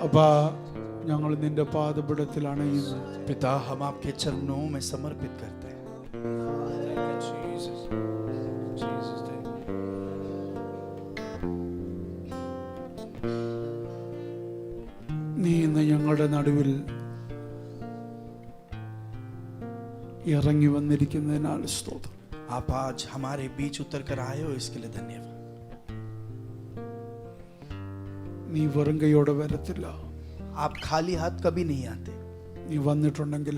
അപ്പാ ഞങ്ങൾ നിന്റെ പാദപീഠത്തിലാണ് ഇന്ന്. पिता हम आपके चरणों में समर्पित करते हैं। നീ ഇന്ന് ഞങ്ങളുടെ നടുവിൽ ഇറങ്ങി വന്നിരിക്കുന്നതിനാൽ സ്തോത്രം. आप आज हमारे बीच उतर कर आए हो, इसके लिए धन्यवाद। നീ വെറും കൈയോടെ വരത്തില്ല. आप खाली हाथ कभी नहीं आते। നീ വന്നിട്ടുണ്ടെങ്കിൽ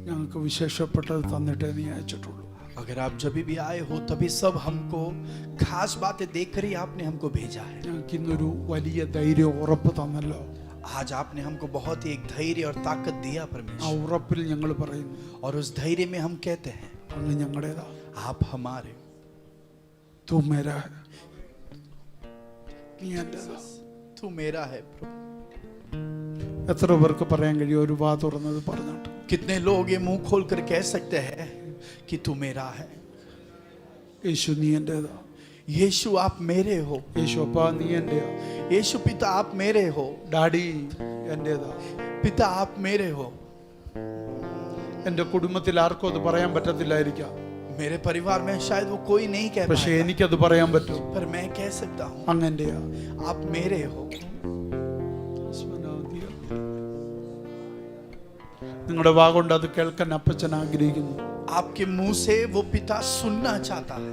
ഞങ്ങൾക്ക് വിശേഷപ്പെട്ടത് തന്നിട്ടേ നീ അയച്ചിട്ടുള്ളൂ. अगर आप जब भी आए हो तभी सब हमको खास बातें देखकर ही आपने हमको भेजा है। ഞങ്ങൾക്ക് ഇന്നൊരു വലിയ ധൈര്യം ഉറപ്പ് തന്നല്ലോ. आज आपने हमको बहुत ही एक धैर्य और ताकत दिया ആ परमेश्वर, ഉറപ്പിൽ ഞങ്ങൾ പറയുന്നു, और उस धैर्य में हम कहते हैं അങ്ങ് ഞങ്ങളുടേതാ. आप हमारे, തൂ മേരാ ഹൈ. നീ എന്റേതാ. तू मेरा है प्रभु। എത്ര പേർക്ക് പറയാൻ കഴിയും ഒരു വാ തുറന്നത് പറഞ്ഞിട്ട്? कितने लोग ये मुंह खोल कर कह सकते हैं कि तू मेरा है। യേശു നീ എന്റേതാ. यीशु आप मेरे हो। യേശു അപ്പാ നീ എന്റെയാ. यीशु पिता आप मेरे हो। ഡാഡി എന്റേതാ. पिता आप मेरे हो। എന്റെ കുടുംബത്തിൽ ആർക്കും അത് പറയാൻ പറ്റത്തില്ലായിരിക്കാം, मेरे परिवार में शायद वो कोई नहीं कह പക്ഷെ पाएगा, എനിക്കത് പറയാൻ പറ്റും. पर मैं कह सकता हूँ അങ്ങ് എന്റെയാ. आप मेरे हो। നിങ്ങളുടെ വാ കൊണ്ട് അത് കേൾക്കാൻ അപ്പച്ചൻ ആഗ്രഹിക്കുന്നു. आपके मुंह से वो पिता सुनना चाहता है।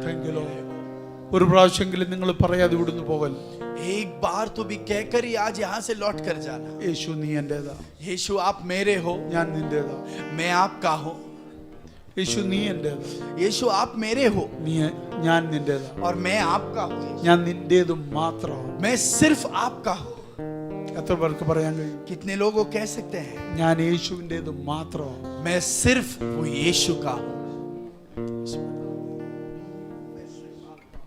Thank you, Lord. ഒരു പ്രാവശ്യമെങ്കിലും നിങ്ങൾ പറയാതെ ഇവിടുന്ന് പോകൽ. एक बार तो भी कहकर ही आज यहाँ से लौट कर जाना। യേശു നീ എന്റേതാ. यीशु आप मेरे हो, ഞാൻ നിന്റേതാ. मैं आपका हूँ। യേശു നീ എന്റേതാ. यीशु आप मेरे हो ഞാൻ നിന്റേതാ. और मैं आपका हूँ। ഞാൻ നിന്റേതും മാത്രമാണ്. मैं सिर्फ आपका हूँ। എത്ര പേർക്ക് പറയാൻ കഴിയും? कितने लोग वो कह सकते हैं ഞാൻ യേശുവിൻ്റെതും മാത്രമാണ്. मैं सिर्फ वो यीशु का हूँ।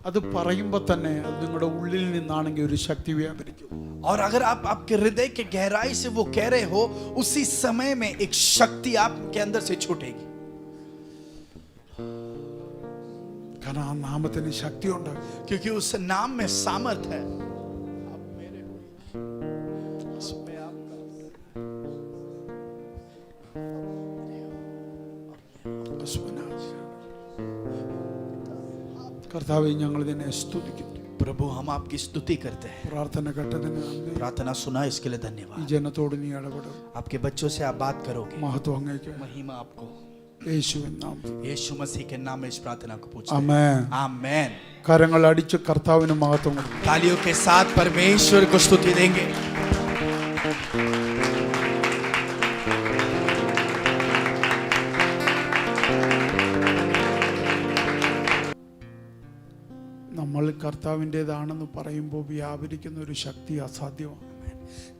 അത് പറയുമ്പോൾ തന്നെ അത് നിങ്ങളുടെ ഉള്ളിൽ നിന്നാണെങ്കിൽ ഒരു ശക്തി വ്യാപരിക്കും. और अगर आप आपके हृदय के गहराई से वो कह रहे हो, उसी समय में एक शक्ति आपके अंदर से छूटेगी। കാരണം ആ നാമത്തിന് ശക്തിയുണ്ട്. क्योंकि उस नाम में सामर्थ है। കർത്താവേ ഞങ്ങൾ നിന്നെ സ്തുതിക്കുന്നു. प्रभु हम आपकी स्तुति करते हैं। പ്രാർത്ഥന കേട്ടതിന് നന്ദി. प्रार्थना सुना इसके लिए ഈ धन्यवाद। ജനത്തോട് നീ ഇടപെടും. आपके बच्चों से आप बात करोगे। മഹത്വം അങ്ങേക്ക്. महिमा आपको। യേശുവിൻ നാമത്തിൽ. यीशु मसीह के नाम में इस प्रार्थना को पूछते हैं। ആമേൻ. आमेन। കരങ്ങൾ അടിച്ച് കർത്താവിന് മഹത്വം കൊടുക്കും. तालियों के साथ परमेश्वर को स्तुति देंगे। നമ്മൾ കർത്താവിൻ്റെതാണെന്ന് പറയുമ്പോൾ വ്യാപരിക്കുന്ന ഒരു ശക്തി അസാധ്യമാണ്.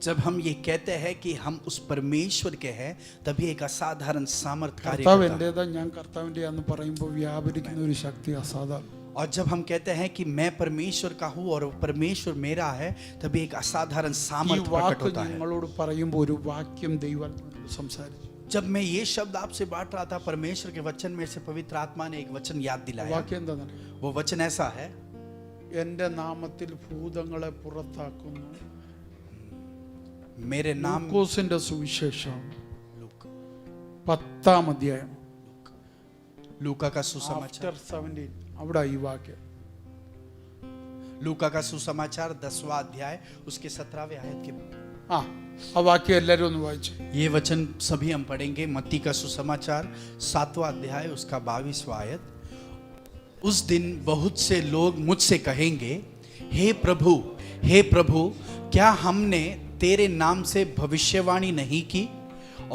जब हम ये कहते हैं कि हम उस परमेश्वर के हैं, तभी एक असाधारण सामर्थ कार्य കർത്താവ് करता है। എൻ്റെതാ ഞാൻ കർത്താവിൻ്റെയാന്ന് പറയുമ്പോൾ വ്യാപരിക്കുന്ന ഒരു ശക്തി അസാധാരണം. और जब हम कहते हैं कि मैं परमेश्वर का हूँ और परमेश्वर मेरा है, तभी एक असाधारण ഈ सामर्थ प्रकट വാക്ക് होता है। നിങ്ങളോട് പറയുമ്പോൾ ഒരു വാക്യം ദൈവം സംസാരിച്ചു. जब मैं ये शब्द आपसे बांट रहा था, परमेश्वर के वचन में से पवित्र आत्मा ने एक वचन याद दिलाया। വാക്യം എന്താണെന്നറിയോ? वो वचन ऐसा है, എൻ്റെ നാമത്തിൽ ഭൂതങ്ങളെ പുറത്താക്കുന്നു. मेरे नाम ലൂക്കോസിന്റെ സുവിശേഷം 10-ാം അധ്യായം लूका का सुसमाचार, After 17 അവിടെ ഈ വാക്യം. लूका का सुसमाचार 10वां अध्याय उसके 17वें आयत के। ആ വാക്യം എല്ലാവരും ഒന്ന് വായിച്ചു. ये वचन सभी हम पढ़ेंगे। मत्ती का सुसमाचार 7वां अध्याय उसका 22वां आयत। उस दिन बहुत से लोग मुझसे कहेंगे, हे प्रभु, क्या हमने तेरे नाम से भविष्यवाणी नहीं की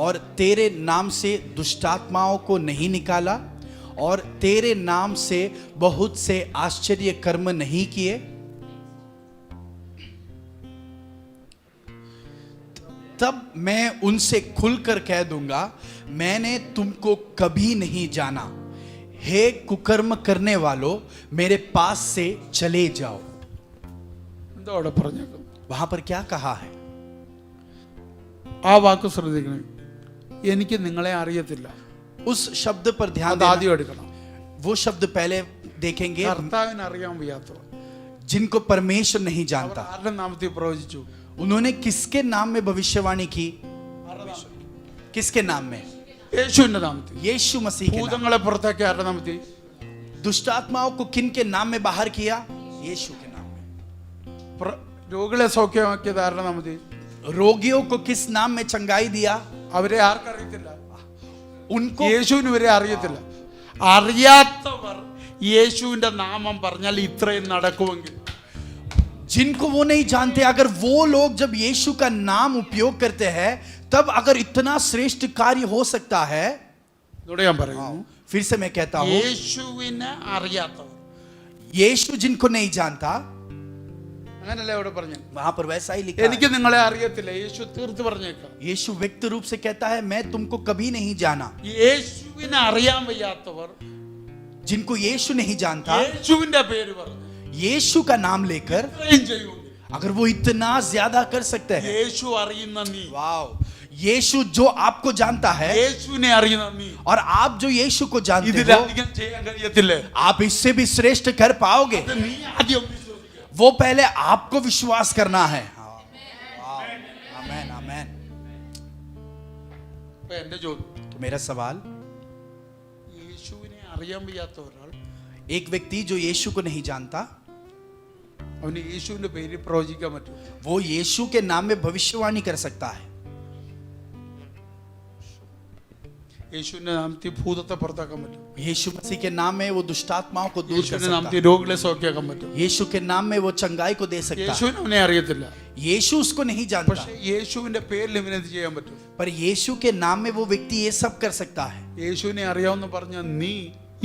और तेरे नाम से दुष्टात्माओं को नहीं निकाला और तेरे नाम से बहुत से आश्चर्य कर्म नहीं किए? तब मैं उनसे खुलकर कह दूंगा, मैंने तुमको कभी नहीं जाना। हे कुकर्म करने वालों, मेरे पास से चले जाओ। എന്താ അവിടെ പറഞ്ഞേക്കുന്നത്? वहां पर क्या कहा है? ആ വാക്ക് ശ്രദ്ധിക്കണേ. എനിക്ക് നിങ്ങളെ അറിയത്തില്ല. उस शब्द पर ध्यान അത് देना, ആദ്യം എടുക്കണം. वो शब्द पहले देखेंगे। കർത്താവിനെ അറിയാൻ വയ്യാത്തവർ जिनको परमेश्वर नहीं അവർ जानता, ആരുടെ നാമത്തിൽ പ്രവചിച്ചു? उन्होंने किसके नाम में भविष्यवाणी की? किसके नाम में? യേശുവിന്റെ നാമത്തിൽ. यीशु मसीह के नाम। ഭൂതങ്ങളെ പുറത്താക്കി ആരുടെ നാമത്തിൽ? दुष्ट आत्माओं को किन के नाम में बाहर किया? यीशु के नाम में। രോഗികളെ സൗഖ്യമാക്കിയത് ആരുടെ നാമത്തിൽ? रोगियों को किस नाम में चंगाई दिया? അവരെ ആർക്കറിയത്തില്ല? उनको യേശുവിന് ഇവരെ അറിയത്തില്ല. അറിയാത്തവർ യേശുവിന്റെ നാമം പറഞ്ഞാൽ ഇത്രയും നടക്കുമെങ്കിൽ, जिनको वो नहीं जानते, अगर वो लोग जब यीशु का नाम उपयोग करते हैं तब अगर इतना श्रेष्ठ कार्य हो सकता है। ഇതോടെ ഞാൻ പറയുന്നു, फिर से मैं कहता हूं, യേശുവിനെ അറിയാത്തവർ, यीशु जिनको नहीं जानता, അങ്ങനല്ലേ അവിടെ പറഞ്ഞു. वहां पर वैसा ही लिखा എനിക്ക് है। നിങ്ങളെ അറിയത്തില്ല. യേശു തീർത്ത് പറഞ്ഞേക്കാം. यीशु व्यक्त रूप से कहता है, मैं तुमको कभी नहीं जाना। യേശുവിനെ അറിയാൻ വയ്യാത്തവർ जिनको यीशु नहीं जानता, യേശുവിന്റെ പേര് പറഞ്ഞു यीशु का नाम लेकर ഇത്രയും ചെയ്യുമെങ്കിൽ, अगर वो इतना ज्यादा कर सकते हैं। യേശു അറിയുന്ന നീ, वाओ, यीशु जो आपको जानता है യേശുവിനെ അറിയുന്ന നീ और आप जो यीशु को जानते हो, ഇതിലധികം ചെയ്യാൻ കഴിയത്തില്ലേ? आप इससे भी श्रेष्ठ कर पाओगे। അത് നീ ആദ്യം വിശ്വസിക്കുക. वो पहले आपको विश्वास करना है। आमेन, आमेन। ഇപ്പൊ എന്റെ ചോദ്യം, तो मेरा सवाल, യേശുവിനെ അറിയാൻ വയ്യാത്ത ഒരാൾ एक व्यक्ति जो यीशु को नहीं जानता, അവന് യേശുവിന്റെ പേര് പ്രവചിക്കാൻ പറ്റും? वो यीशु के नाम में भविष्यवाणी कर सकता है। യേശുവിന്റെ നാമത്തിൽ ഭൂതത്തെ പുറത്താക്കാൻ പറ്റും? यीशु मसीह के नाम में वो दुष्टात्माओं को दूर कर യേശുവിന്റെ सकता നാമത്തിൽ है। രോഗികളെ സൗഖ്യമാക്കാൻ പറ്റും? यीशु के नाम में वो चंगाई को दे सकता है। യേശുവിനെ അവനെ അറിയത്തില്ല, यीशु उसको नहीं जानता, പക്ഷെ യേശുവിന്റെ പേരിൽ ഇവനത് ചെയ്യാൻ പറ്റും. पर यीशु के नाम में वो व्यक्ति ये सब कर सकता है। യേശുവിനെ അറിയാവുന്ന പറഞ്ഞ നീ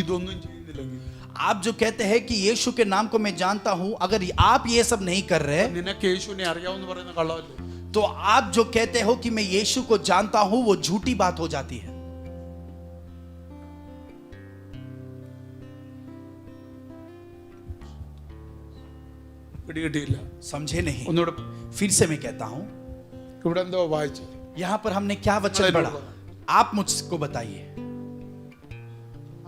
ഇതൊന്നും ചെയ്യുന്നില്ലെങ്കിൽ, आप जो कहते हैं कि यीशु के नाम को मैं जानता हूं, अगर आप ये सब नहीं कर रहे, നിനക്ക് യേശുവിനെ അറിയാവുന്ന പറയുന്ന കള്ളമല്ലേ? तो आप जो कहते हो कि मैं यीशु को जानता हूं, वो झूठी बात हो जाती है। പിടികിട്ടിയില്ല. समझे नहीं? ഒന്നുകൂടെ फिर से मैं कहता हूं, ഇവിടെ എന്തോ വായിച്ചു. यहां पर हमने क्या वचन पढ़ा? आप मुझको बताइए,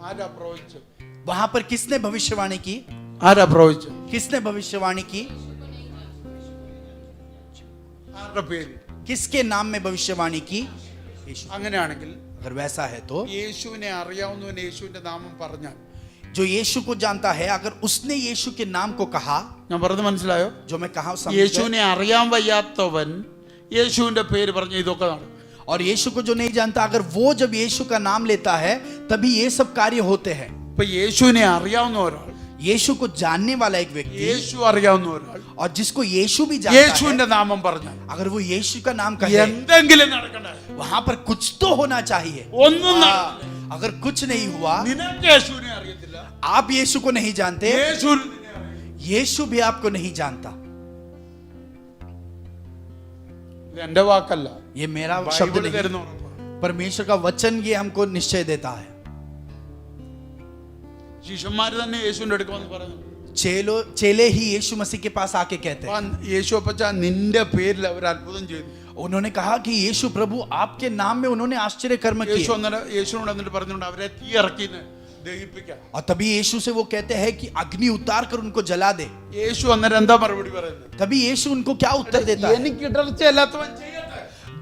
ആരാ പ്രവചിച്ചത്? वहां पर किसने भविष्यवाणी की? ആരാ പ്രവചിച്ചത്? किसने भविष्यवाणी की? ആരുടെ പേര്? किसके नाम में भविष्यवाणी की? यीशु। അങ്ങനെയാണെങ്കിൽ अगर वैसा है तो യേശുവിനെ അറിയാവുന്നവൻ യേശുവിന്റെ നാമം പറഞ്ഞാൽ, जो यीशु को जानता है, अगर उसने यीशु के नाम को कहा, ഞാൻ പറഞ്ഞത് മനസ്സിലായോ? जो मैं कहा समझ गए? യേശുവിനെ അറിയാൻ വയ്യാത്തവൻ യേശുവിന്റെ പേര് പറഞ്ഞ ഇതൊക്കെ നടക്കും. और यीशु को जो नहीं जानता, अगर वो जब यीशु का नाम लेता है तभी ये सब कार्य होते हैं। ഇപ്പൊ യേശുവിനെ അറിയാവുന്ന ഒരാൾ, यीशु को जानने वाला एक व्यक्ति യേശു അറിയാവുന്ന ഒരാൾ और जिसको यीशु भी जानता है, യേശുവിന്റെ നാമം പറഞ്ഞാൽ अगर वो यीशु का नाम कहे, എന്തെങ്കിലും നടക്കണ്ടേ? वहां पर कुछ तो होना चाहिए। ഒന്നും നടക്കില്ല. अगर कुछ नहीं हुआ, നിനക്ക് യേശുവിനെ അറിയത്തില്ല, आप यीशु को नहीं जानते, യേശുവിനെ നിന്നെ അറിയില്ല. यीशु भी आपको नहीं जानता। ഇത് എന്റെ വാക്കല്ല, ये मेरा शब्द ബൈബിൾ नहीं, തരുന്ന ഉറപ്പാണ്. परमेश्वर का वचन ये हमको निश्चय देता है। ശിഷ്യന്മാര് തന്നെ യേശുവിന്റെ അടുക്ക വന്ന് പറഞ്ഞു, चेले ही यीशु मसीह के पास आके कहते हैं, യേശു അപ്പച്ച നിന്റെ പേരിൽ അവർ അത്ഭുതം ചെയ്തു. उन्होंने कहा कि यीशु प्रभु आपके नाम में उन्होंने आश्चर्य कर्म യേശു किए। അന്നേരം യേശുവിനോട് എന്നിട്ട് പറഞ്ഞുകൊണ്ട് അവരെ തീ ഇറക്കിന്ന് ദഹിപ്പിക്കാൻ. और तभी यीशु से वो कहते हैं कि अग्नि उतार कर उनको जला दे। യേശു അന്നേരം എന്താ മറുപടി പറയുന്നത്? तभी यीशु उनको क्या उत्तर देता है? എനിക്ക് ഇടർച്ചയല്ലാത്തവൻ ചെയ്യട്ടെ.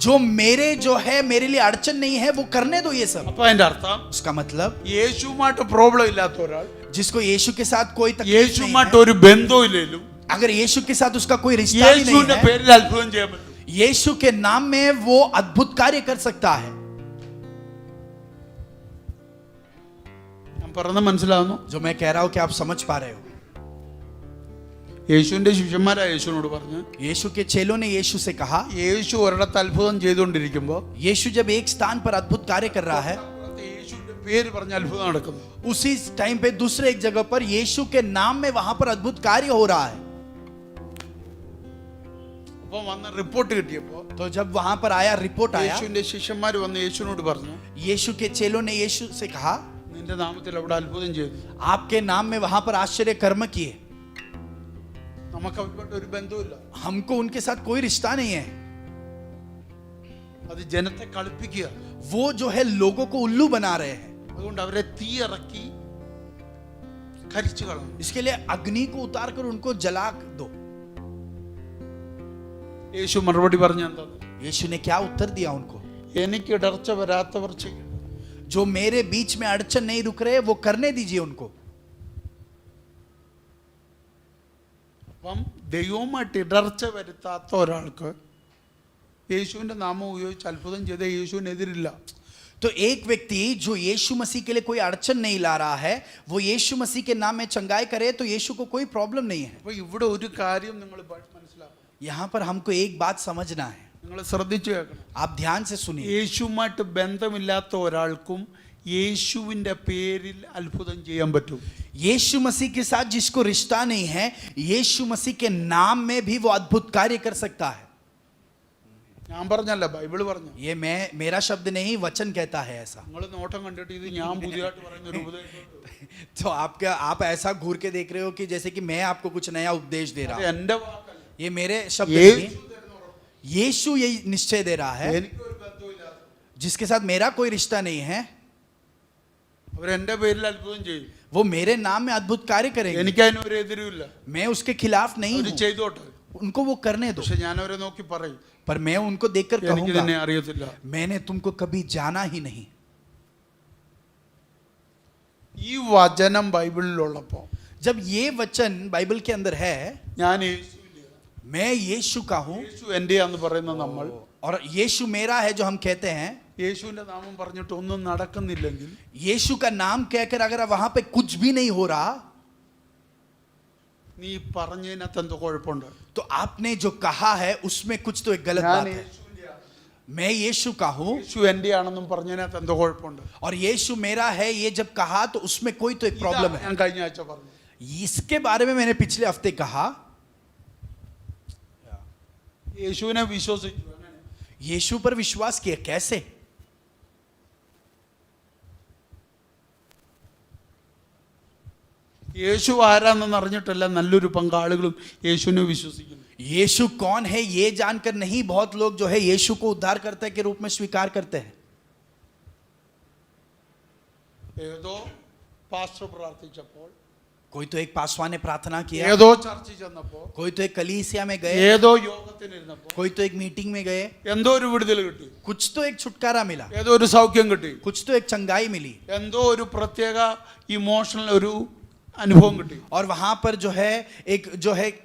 जो मेरे जो है, मेरे लिए अड़चन नहीं है, वो करने दो ये सब। അപ്പൊ അതിന്റെ അർത്ഥം उसका मतलब യേശുവുമായിട്ട് പ്രോബ്ലം ഇല്ലാത്ത ഒരാൾ, जिसको यीशु के साथ कोई तकलीफ नहीं യേശുവുമായിട്ട് है, ഒരു ബന്ധവും ഇല്ലെങ്കിലും अगर यीशु के साथ उसका कोई रिश्ता ही नहीं യേശുവിന്റെ है, പേരിൽ അത്ഭുതം ചെയ്യാൻ പറ്റും. यीशु के नाम में वो अद्भुत कार्य कर सकता है। ഞാൻ പറഞ്ഞത് മനസ്സിലാവുന്നു? जो मैं कह रहा हूं कि आप समझ पा रहे हो? യേശുവിന്റെ ശിഷ്യന്മാരാ യേശുവിനോട് പറഞ്ഞു, यीशु के चेलों ने यीशु से कहा, യേശു ഒരിടത്ത് അത്ഭുതം ചെയ്തുകൊണ്ടിരിക്കുമ്പോ यीशु जब एक स्थान पर अद्भुत कार्य कर रहा है, യേശുവിന്റെ പേര് പറഞ്ഞ അത്ഭുതം നടക്കുന്നു. उसी टाइम पे दूसरे एक जगह पर यीशु के नाम में वहां पर अद्भुत कार्य हो रहा है। അപ്പൊ വന്ന റിപ്പോർട്ട് കിട്ടിയപ്പോ तो जब वहां पर आया, रिपोर्ट आया, യേശുവിന്റെ ശിഷ്യന്മാര് വന്ന് യേശുവിനോട് പറഞ്ഞു, यीशु के चेलों ने यीशु से कहा, നിന്റെ നാമത്തിൽ അവിടെ അത്ഭുതം ചെയ്തു. आपके नाम में वहां पर आश्चर्य कर्म किए, നമുക്ക് അവരുമായിട്ട് ഒരു ബന്ധവുമില്ല. हमको उनके साथ कोई रिश्ता नहीं है। അത് ജനത്തെ കളിപ്പിക്കുക. वो जो है लोगों को उल्लू बना रहे हैं. അതുകൊണ്ട് അവരെ തീ ഇറക്കി കരിച്ചു കളഞ്ഞു. इसके लिए अग्नि को उतार कर उनको जला दो. യേശു മറുപടി പറഞ്ഞ എന്താ? यीशु ने क्या उत्तर दिया उनको? എനിക്ക് ഇടർച്ച വരാത്തവർ ചെയ്യും. जो मेरे बीच में अड़चन नहीं रुक रहे वो करने दीजिए उनको. അപ്പം ദൈവവുമായിട്ട് ഇടർച്ച വരുത്താത്ത ഒരാൾക്ക് യേശുവിന്റെ നാമം ഉപയോഗിച്ച് അത്ഭുതം ചെയ്ത യേശുവിനെതിരില്ല. तो एक व्यक्ति जो यीशु मसीह के लिए कोई अड़चन नहीं ला रहा है, वो यीशु मसीह के नाम में चंगाई करे तो यीशु को कोई प्रॉब्लम नहीं है. അപ്പൊ ഇവിടെ ഒരു കാര്യം നിങ്ങൾ മനസ്സിലാക്കണം. यहां पर हमको एक बात समझना है. നിങ്ങൾ ശ്രദ്ധിച്ചു കേൾക്കണം. आप ध्यान से सुनिए. യേശുവുമായിട്ട് ബന്ധമില്ലാത്ത ഒരാൾക്കും യേശുവിന്റെ പേരിൽ അത്ഭുതം ചെയ്യാൻ പറ്റും. यीशु मसीह के साथ जिसको रिश्ता नहीं है, यीशु मसीह के नाम में भी वो अद्भुत कार्य कर सकता है. ഞാൻ പറഞ്ഞല്ല, ബൈബിൾ പറഞ്ഞു. ये मैं मेरा शब्द नहीं, वचन कहता है ऐसा. നിങ്ങൾ നോട്ടം കണ്ടിട്ട് ഇത് ഞാൻ പുതിയതായിട്ട് പറയുന്ന ഒരു ഉപദേശം. तो आप ऐसा घूर के देख रहे हो कि जैसे कि मैं आपको कुछ नया उपदेश दे रहा हूं. എന്റെ വാക്കല്ല. ये मेरे शब्द യേശു नहीं. തരുന്ന ഉറപ്പ്. यीशु यही निश्चय दे रहा है. എനിക്ക് ഒരു ബന്ധവുമില്ലാത്ത जिसके साथ मेरा कोई रिश्ता नहीं है, അവരെന്റെ പേരിൽ അത്ഭുതം ചെയ്യും. वो मेरे नाम में अद्भुत कार्य करेंगे. എനിക്ക് അതിനൊരു എതിരുമില്ല. मैं उसके खिलाफ नहीं അവർ हूं. ചെയ്തോട്ടെ. उनको वो करने दो. പക്ഷെ ഞാൻ അവരെ നോക്കി പറയും, पर मैं उनको देखकर എനിക്ക് कहूंगा, നിന്നെ അറിയത്തില്ല. मैंने तुमको कभी जाना ही नहीं. ഈ വചനം ബൈബിളിലുള്ളപ്പോ जब ये वचन बाइबल के अंदर है, ഞാൻ യേശുവിന്റെ, मैं यीशु का हूं യേശു എന്റെയാന്ന് പറയുന്ന നമ്മൾ और यीशु मेरा है जो हम कहते हैं, യേശുവിന്റെ നാമം പറഞ്ഞിട്ട് ഒന്നും നടക്കുന്നില്ലെങ്കിൽ यीशु का नाम कहकर अगर वहां पे कुछ भी नहीं हो रहा, നീ പറഞ്ഞതിനകത്ത് എന്തോ കുഴപ്പമുണ്ട്. तो आपने जो कहा है उसमें कुछ तो एक गलत ഞാൻ बात है. मैं यीशु का हूं യേശു എന്റെയാണെന്നും പറഞ്ഞതിനകത്ത് എന്തോ കുഴപ്പമുണ്ട്. और यीशु मेरा है, ये जब कहा तो उसमें कोई तो एक प्रॉब्लम ഇതാ है. ഞാൻ കഴിഞ്ഞ ആഴ്ച പറഞ്ഞു. इसके बारे में मैंने पिछले हफ्ते कहा. യേശുവിനെ വിശ്വസിച്ചു. അങ്ങനെ. यीशु पर विश्वास किया कैसे? യേശു ആരാണെന്ന് അറിഞ്ഞിട്ടല്ല നല്ലൊരു പങ്കാളുകളും യേശുവിനെ വിശ്വസിക്കുന്നു. यीशु कौन है ये जानकर नहीं, बहुत लोग जो है यीशु को उद्धारकर्ता के रूप में स्वीकार करते हैं. ഏതോ പാസ്റ്റർ പ്രാർത്ഥിച്ചപ്പോൾ, कोई तो एक पासवान ने प्रार्थना किया, ഏതോ ചർച്ചിൽ ചെന്നപ്പോ, कोई तो एक कलीसिया में गए, ഏതോ യോഗത്തിനിരുന്നപ്പോ कोई तो एक मीटिंग में गए, എന്തോ ഒരു വിടുതൽ കിട്ടി, कुछ तो एक छुटकारा मिला, ഏതോ ഒരു സൗഖ്യം കിട്ടി, कुछ तो एक चंगाई मिली, എന്തോ ഒരു പ്രത്യേക ഇമോഷണൽ ഒരു അനുഭവം കിട്ടി. और वहां पर जो है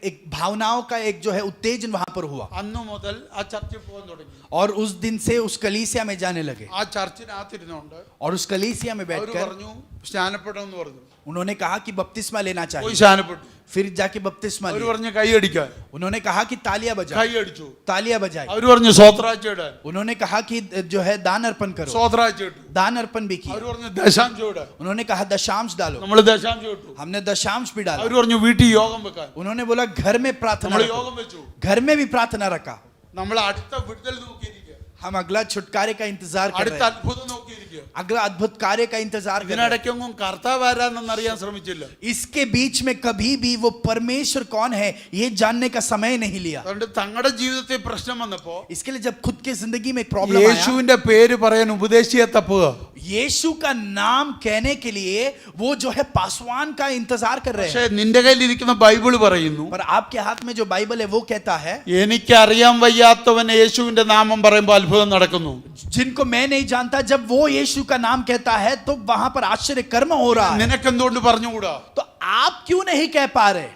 एक भावनाओं का एक जो है उत्तेजन वहां पर हुआ. അന്നു മുതൽ ആ ചർച്ചിൽ പോകാൻ തുടങ്ങി. और उस दिन से उस कलीसिया में जाने लगे. ആ ചർച്ചിനകത്തിരുന്നുകൊണ്ട് और उस कलीसिया में അവർ बैठकर പറഞ്ഞു സ്നാനപ്പെടണമെന്ന് പറഞ്ഞു. उन्होंने कहा कि बपतिस्मा लेना പോയി चाहिए. സ്നാനപ്പെട്ടു. फिर जाके बपतिस्मा അവർ लिया. പറഞ്ഞു കൈയടിക്കാൻ. उन्होंने कहा कि तालियां बजाओ. കൈയടിച്ചു. तालियां बजाई. അവർ പറഞ്ഞു സ്വോത്രാഴ്ച ഇടാൻ. उन्होंने कहा कि जो है दान अर्पण करो. സ്വോത്രാഴ്ച ഇട്ടു. दान अर्पण भी किया. അവർ പറഞ്ഞു ദശാംശം ഇടാൻ. उन्होंने कहा दशांश डालो. നമ്മൾ ദശാംശം ഇട്ടു. हमने दशांश भी डाला. അവർ പറഞ്ഞു വീട്ടിൽ യോഗം വെക്കാൻ. उन्होंने बोला घर में प्रार्थना നമ്മൾ रखो. യോഗം വെച്ചു. घर में भी प्रार्थना रखा. നമ്മൾ അടുത്ത വിടുതൽ നോക്കിയിരിക്കുക. हम अगला छुटकारे का इंतजार कर അടുത്ത रहे हैं. അത്ഭുതം നോക്കിയിരിക്കുക. अगला अद्भुत कार्य का इंतजार कर रहे हैं. ഇതിനിടയ്ക്കൊന്നും കർത്താവ് ആരാണെന്ന് അറിയാൻ ശ്രമിച്ചില്ല. इसके बीच में कभी भी वो परमेश्वर कौन है ये जानने का समय नहीं लिया. അതുകൊണ്ട് തങ്ങളുടെ ജീവിതത്തിൽ പ്രശ്നം വന്നപ്പോ इसके लिए जब खुद के जिंदगी में एक प्रॉब्लम आया, യേശുവിന്റെ പേര് പറയാൻ ഉപദേശിയെ തപ്പുക. यीशु का नाम कहने के लिए वो जो है पासवान का इंतजार कर रहे പക്ഷേ हैं. നിന്റെ കയ്യിലിരിക്കുന്ന ബൈബിൾ പറയുന്നു, पर आपके हाथ में जो बाइबल है वो कहता है, എനിക്കറിയാൻ വയ്യാത്തവൻ യേശുവിന്റെ നാമം പറയുമ്പോൾ അത്ഭുതം നടക്കുന്നു. जिनको मैं नहीं जानता, जब वो यीशु का नाम कहता है तो वहां पर आश्चर्य कर्म हो रहा है. നിനക്കെന്തുകൊണ്ട് പറഞ്ഞുകൂടാ? तो आप क्यों नहीं कह पा रहे?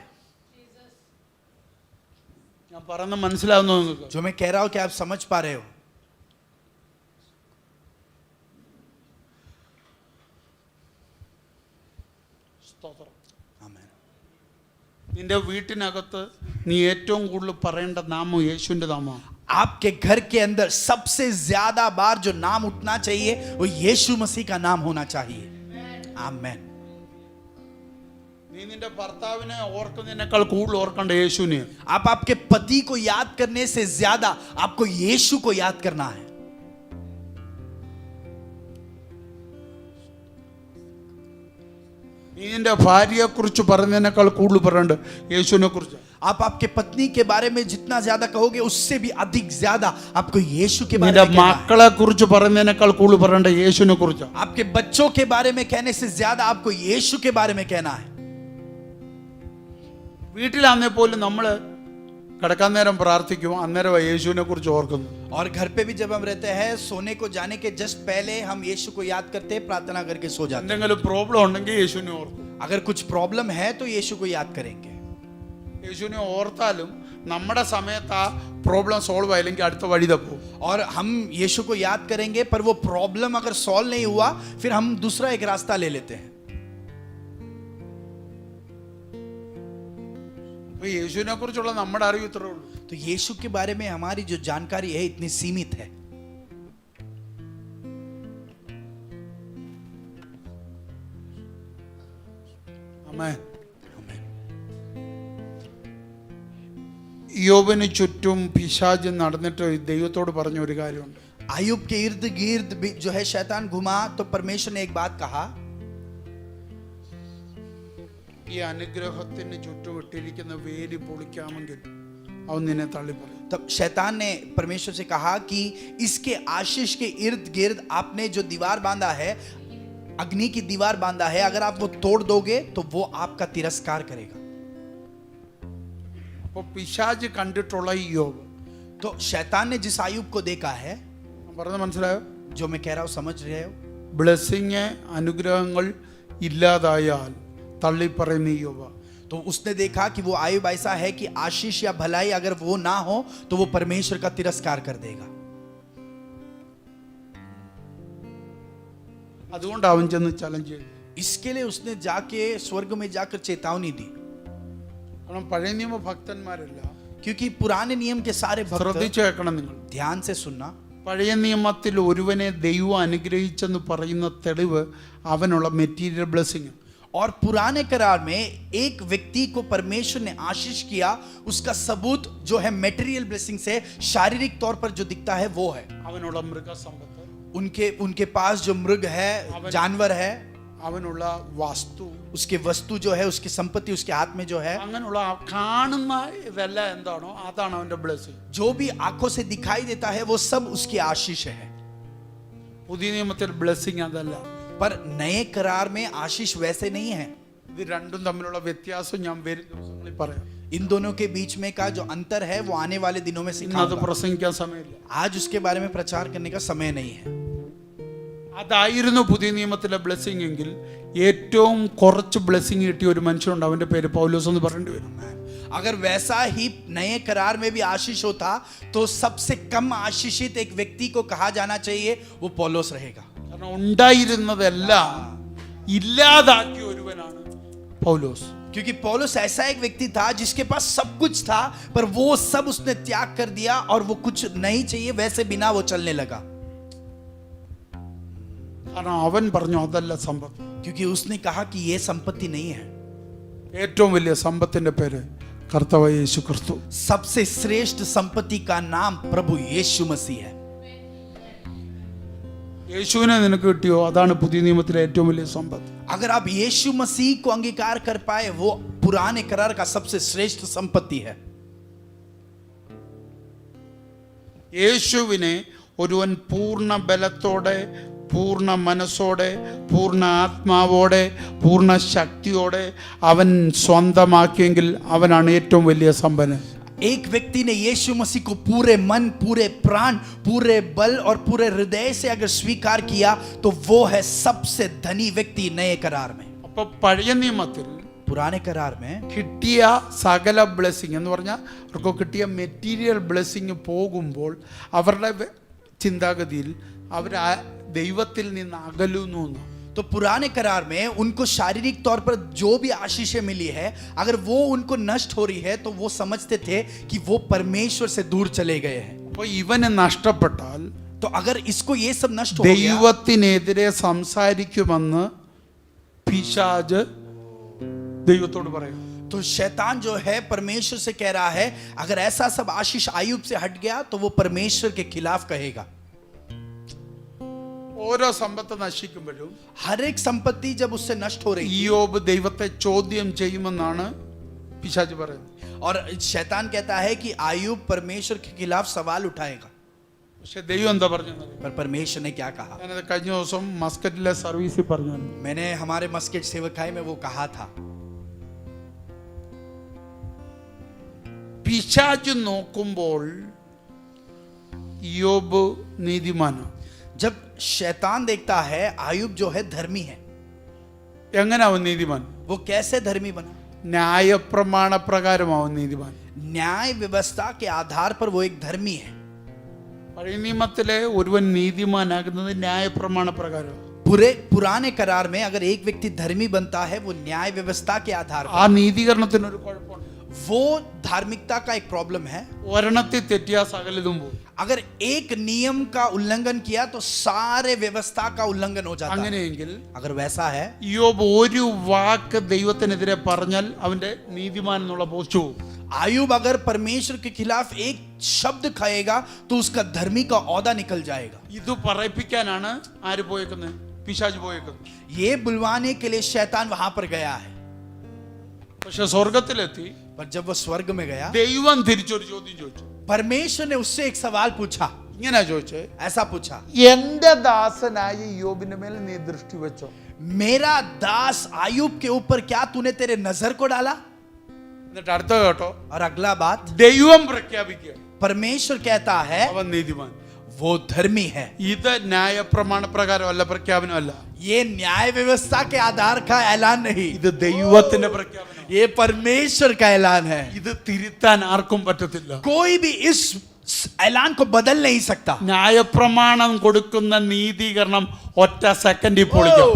ഞാൻ പറയുന്നത് മനസ്സിലാവുന്നു നിങ്ങൾക്ക്? जो मैं कह रहा हूं कि आप समझ पा रहे हो? സ്തോത്രം. आमीन. നിന്റെ വീട്ടിനകത്ത് നീ ഏറ്റവും കൂടുതൽ പറയേണ്ട നാമം യേശുവിന്റെ നാമമാണ്. आपके घर के अंदर सबसे ज्यादा बार जो नाम उठना चाहिए वो यीशु मसीह का नाम होना चाहिए. आमीन. നീ നിന്റെ ഭർത്താവിനെ ഓർക്കുന്നതിനേക്കാൾ കൂടുതൽ ഓർക്കേണ്ട യേശുവിനെ. आप आपके पति को याद करने से ज्यादा आपको यीशु को याद करना है. നീ നിന്റെ ഭാര്യയെ കുറിച്ച് പറയുന്നതിനേക്കാൾ കൂടുതൽ പറയണ്ട് യേശുവിനെ കുറിച്ച്. आप आपके पत्नी के बारे में जितना ज्यादा कहोगे उससे भी अधिक ज्यादा आपको यीशु के बारे നിന്റെ में कहना है। മക്കളെ കുറിച്ച് പറയുന്നതിനേക്കാൾ കൂടുതൽ പറയണ്ട യേശുവിനെ കുറിച്ച്. आपके बच्चों के बारे में कहने से ज्यादा आपको यीशु के बारे में कहना है। വീട്ടിലാന്നേ പോലും നമ്മൾ കിടക്കാൻ നേരം പ്രാർത്ഥിക്കും, അന്നേരം യേശുവിനെ കുറിച്ച് ഓർക്കുന്നു. और घर पे भी जब हम रहते हैं सोने को जाने के जस्ट पहले हम यीशु को याद करते हैं, प्रार्थना करके सो जाते हैं। എന്തെങ്കിലും പ്രോബ്ലം ഉണ്ടെങ്കിൽ യേശുവിനെ ഓർക്കും. अगर कुछ प्रॉब्लम है तो यीशु को याद करेंगे। യേശുവിനെ ഓർത്താലും നമ്മുടെ സമയത്ത് ആ പ്രോബ്ലം സോൾവ് ആയില്ലെങ്കിൽ അടുത്ത വഴി തപ്പും. और हम यीशु को याद करेंगे पर वो प्रॉब्लम अगर सॉल्व नहीं हुआ फिर हम दूसरा एक रास्ता ले लेते हैं। അപ്പൊ യേശുവിനെ കുറിച്ചുള്ള നമ്മുടെ അറിവ് ഇത്രേ ഉള്ളൂ. तो यीशु के बारे में हमारी जो जानकारी है इतनी सीमित है। ആമേൻ. യോബിന് ചുറ്റും പിശാച് നടന്നിട്ട് ദൈവത്തോട് പറഞ്ഞ ഒരു കാര്യമുണ്ട്. आयुब के इर्द गिर्द भी जो है शैतान घुमा तो परमेश्वर ने एक बात कहा, ഈ അനുഗ്രഹത്തിന് ചുറ്റും ഇട്ടിരിക്കുന്ന വേലി പൊളിക്കാമെങ്കിൽ അവൻ നിന്നെ തള്ളിപ്പറയും. तब शैतान ने परमेश्वर से कहा कि इसके आशीष के इर्द गिर्द आपने जो दीवार बांधा है, अग्नि की दीवार बांधा है, अगर आप वो तोड़ दोगे तो वो आपका तिरस्कार करेगा। അപ്പൊ പിശാച് കണ്ടിട്ടുള്ള ഈ യോബ്, तो शैतान ने जिस आयुब को देखा है, പറഞ്ഞത് മനസ്സിലായോ? जो मैं कह रहा हूं समझ रहे हो, ബ്ലെസ്സിങ് അനുഗ്രഹങ്ങൾ ഇല്ലാതായാൽ തള്ളിപ്പറയുന്ന ഈ യോബ. तो उसने देखा कि वो आयुब ऐसा है कि आशीष या भलाई अगर वो ना हो तो वो परमेश्वर का तिरस्कार कर देगा। അതുകൊണ്ട് അവൻ ചെന്ന് ചലഞ്ച് ചെയ്തു. इसके लिए उसने जाके स्वर्ग में जाकर चेतावनी दी, കാരണം പഴയ നിയമ ഭക്തന്മാരല്ല. क्योंकि पुराने नियम के सारे भक्त, ശ്രദ്ധിച്ചു കേൾക്കണം നിങ്ങൾ. ध्यान से सुनना, പഴയ നിയമത്തിൽ ഒരുവനെ ദൈവം അനുഗ്രഹിച്ചെന്ന് പറയുന്ന തെളിവ് അവനുള്ള മെറ്റീരിയൽ ബ്ലെസ്സിങ്. और पुराने करार में एक व्यक्ति को परमेश्वर ने आशीष किया, उसका सबूत जो है मेटेरियल ब्लेसिंग से शारीरिक तौर पर जो दिखता है वो है അവനുള്ള മൃഗസമ്പത്ത്, उनके पास जो मृग है, जानवर है, അവനുള്ള വസ്തു, उसके वस्तु जो है, उसकी संपत्ति उसके हाथ में जो है, അങ്ങനെയുള്ള കാണുന്ന ഇതെല്ലാം എന്താണോ അതാണ് അവന്റെ ബ്ലെസ്സിങ്. जो भी आंखों से दिखाई देता है वो सब उसकी आशीष है। പുതിയ നിയമത്തിൽ ബ്ലെസ്സിങ് അതല്ല. पर नए करार में आशीष वैसे नहीं है। ഇത് രണ്ടും തമ്മിലുള്ള വ്യത്യാസം ഞാൻ വരും ദിവസങ്ങളിൽ പറയാം. इन दोनों के बीच में का जो अंतर है वो आने वाले दिनों में ഇന്നത് सिखाऊंगा। പ്രസംഗിക്കാൻ സമയമില്ല. आज उसके बारे में प्रचार करने का समय नहीं है। അതായിരുന്നു പുതിയ നിയമത്തിലെ ബ്ലെസ്സിങ് എങ്കിൽ ഏറ്റവും കുറച്ച് ബ്ലെസ്സിങ് കിട്ടിയ ഒരു മനുഷ്യനുണ്ട്, അവന്റെ പേര് പൗലോസ് എന്ന് പറയേണ്ടി വരും. अगर वैसा ही नए करार में भी आशीष होता तो सबसे कम आशीषित एक व्यक्ति को कहा जाना चाहिए वो पौलोस रहेगा। കാരണം ഉണ്ടായിരുന്നതെല്ലാം ഇല്ലാതാക്കിയ ഒരുവനാണ് പൗലോസ്. क्योंकि पौलुस ऐसा एक व्यक्ति था जिसके पास सब कुछ था पर वो सब उसने त्याग कर दिया और वो कुछ नहीं चाहिए वैसे बिना वो चलने लगा। കാരണം അവൻ പറഞ്ഞു അതല്ല സമ്പത്ത്. क्योंकि उसने कहा कि ये संपत्ति नहीं है। ഏറ്റവും വലിയ സമ്പത്തിന്റെ പേര് കർത്താവായ യേശു ക്രിസ്തു. सबसे श्रेष्ठ संपत्ति का नाम प्रभु यीशु मसीह है। യേശുവിനെ നിനക്ക് കിട്ടിയോ അതാണ് പുതിയ നിയമത്തിലെ ഏറ്റവും വലിയ സമ്പത്ത്. अगर आप यीशु मसीह को अंगीकार कर पाए वो पुराने करार का सबसे श्रेष्ठ संपत्ति है। യേശുവിനെ ഒരുവൻ പൂർണ്ണ ബലത്തോടെ, പൂർണ്ണ മനസ്സോടെ, പൂർണ്ണ ആത്മാവോടെ, പൂർണ്ണ ശക്തിയോടെ അവൻ സ്വന്തമാക്കിയെങ്കിൽ അവനാണ് ഏറ്റവും വലിയ സമ്പന്നൻ. एक व्यक्ति ने यीशु मसीह को पूरे मन, पूरे प्राण, पूरे बल और पूरे हृदय से अगर स्वीकार किया तो वो है सबसे धनी व्यक्ति नए करार में। അപ്പൊ പഴയ നിയമത്തിൽ पुराने करार में കിട്ടിയ സകല ബ്ലെസ്സിങ് എന്ന് പറഞ്ഞാൽ അവർക്ക് കിട്ടിയ മെറ്റീരിയൽ ബ്ലെസ്സിങ് പോകുമ്പോൾ അവരുടെ ചിന്താഗതിയിൽ അവർ ദൈവത്തിൽ നിന്ന് അകലുന്നു. तो पुराने करार में उनको शारीरिक तौर पर जो भी आशीषें मिली है अगर वो उनको नष्ट हो रही है तो वो समझते थे कि वो परमेश्वर से दूर चले गए हैं। അപ്പൊ ഇവന് നഷ്ടപ്പെട്ടാൽ तो अगर इसको ये सब नष्ट हो गया ദൈവത്തിനെതിരെ സംസാരിക്കുമെന്ന് പിശാച് ദൈവത്തോട് പറയും. तो शैतान जो है परमेश्वर से कह रहा है अगर ऐसा सब आशीष आयुब से हट गया तो वो परमेश्वर के खिलाफ कहेगा। ഓരോ സമ്പത്ത് നശിക്കുമ്പോഴും हर एक संपत्ति जब उससे नष्ट हो रही थी ഇയ്യോബ് ദൈവത്തെ ചോദ്യം ചെയ്യുമെന്നാണ് പിശാച് പറയുന്നത്. और शैतान कहता है कि आयुब परमेश्वर के खिलाफ सवाल उठाएगा, പക്ഷെ ദൈവം എന്താ പറഞ്ഞത്? पर परमेश्वर ने क्या कहा? ഞാനത് കഴിഞ്ഞ ദിവസം മസ്കറ്റിലെ സർവീസിൽ പറഞ്ഞു. मैंने हमारे मस्किट सेवकाई में वो कहा था, പിശാച് നോക്കുമ്പോൾ ഇയ്യോബ് നീതിമാനാണ്. जब शैतान देखता है आयुब जो है धर्मी है, എങ്ങനെ അവൻ നീതിമാൻ? वो कैसे धर्मी बना? ന്യായപ്രമാണ പ്രകാരം അവൻ നീതിമാൻ. न्याय व्यवस्था के आधार पर वो एक धर्मी है. പഴയ നിയമത്തിലെ ഒരുവൻ നീതിമാനാകുന്നത് ന്യായപ്രമാണ പ്രകാരം. पुराने करार में अगर एक व्यक्ति धर्मी बनता है वो न्याय व्यवस्था के आधार ആ पर. നീതീകരണത്തിനൊരു കുഴപ്പമുണ്ട്. वो धार्मिकता का एक प्रॉब्लम है. ഒരെണ്ണത്തിൽ തെറ്റിയാ സകലതും പോകും. अगर एक नियम का उल्लंघन किया तो सारे व्यवस्था का उल्लंघन हो जाता है. അങ്ങനെയെങ്കിൽ अगर वैसा है, ഇയ്യോബ് ഒരു വാക്ക് ദൈവത്തിനെതിരെ പറഞ്ഞാൽ അവന്റെ നീതിമാൻ എന്നുള്ള പോസ്റ്റ് പോകും. आयुब अगर परमेश्वर के खिलाफ एक शब्द खाएगा तो उसका धर्मी का औदा निकल जाएगा. ഇത് പറയിപ്പിക്കാനാണ് ആര് പോയേക്കുന്നത്? പിശാച് പോയേക്കുന്നത്. ये बुलवाने के लिए शैतान वहां पर गया है. പക്ഷെ സ്വർഗത്തിലെത്തി पर जब वो स्वर्ग में गया, ദൈവം തിരിച്ചൊരു ചോദ്യം ചോദിച്ചു. परमेश्वर ने उससे एक सवाल पूछा. ഇങ്ങനെ ചോദിച്ചേ, ऐसा पूछा, എന്റെ ദാസനായ ഇയ്യോബിന്റെ മേൽ നീ ദൃഷ്ടി വെച്ചോ? मेरा दास आयुब के ऊपर क्या तूने तेरे नजर को डाला? എന്നിട്ട് അടുത്ത കേട്ടോ, और अगला बात, ദൈവം പ്രഖ്യാപിക്കുക परमेश्वर कहता है അവൻ നീതിമാൻ. वो धर्मी है. ഇത് ന്യായപ്രമാണ പ്രകാരമല്ല, പ്രഖ്യാപനമല്ല. ये न्याय व्यवस्था के आधार का ऐलान नहीं, ഇത് ദൈവത്തിന്റെ പ്രഖ്യാപനം. ये परमेश्वर का ऐलान है. ഇത് തിരുത്താൻ ആർക്കും പറ്റത്തില്ല. कोई भी इस ऐलान को बदल नहीं सकता. ന്യായപ്രമാണം കൊടുക്കുന്ന നീതീകരണം ഒറ്റ സെക്കൻഡിൽ പൊളിക്കും.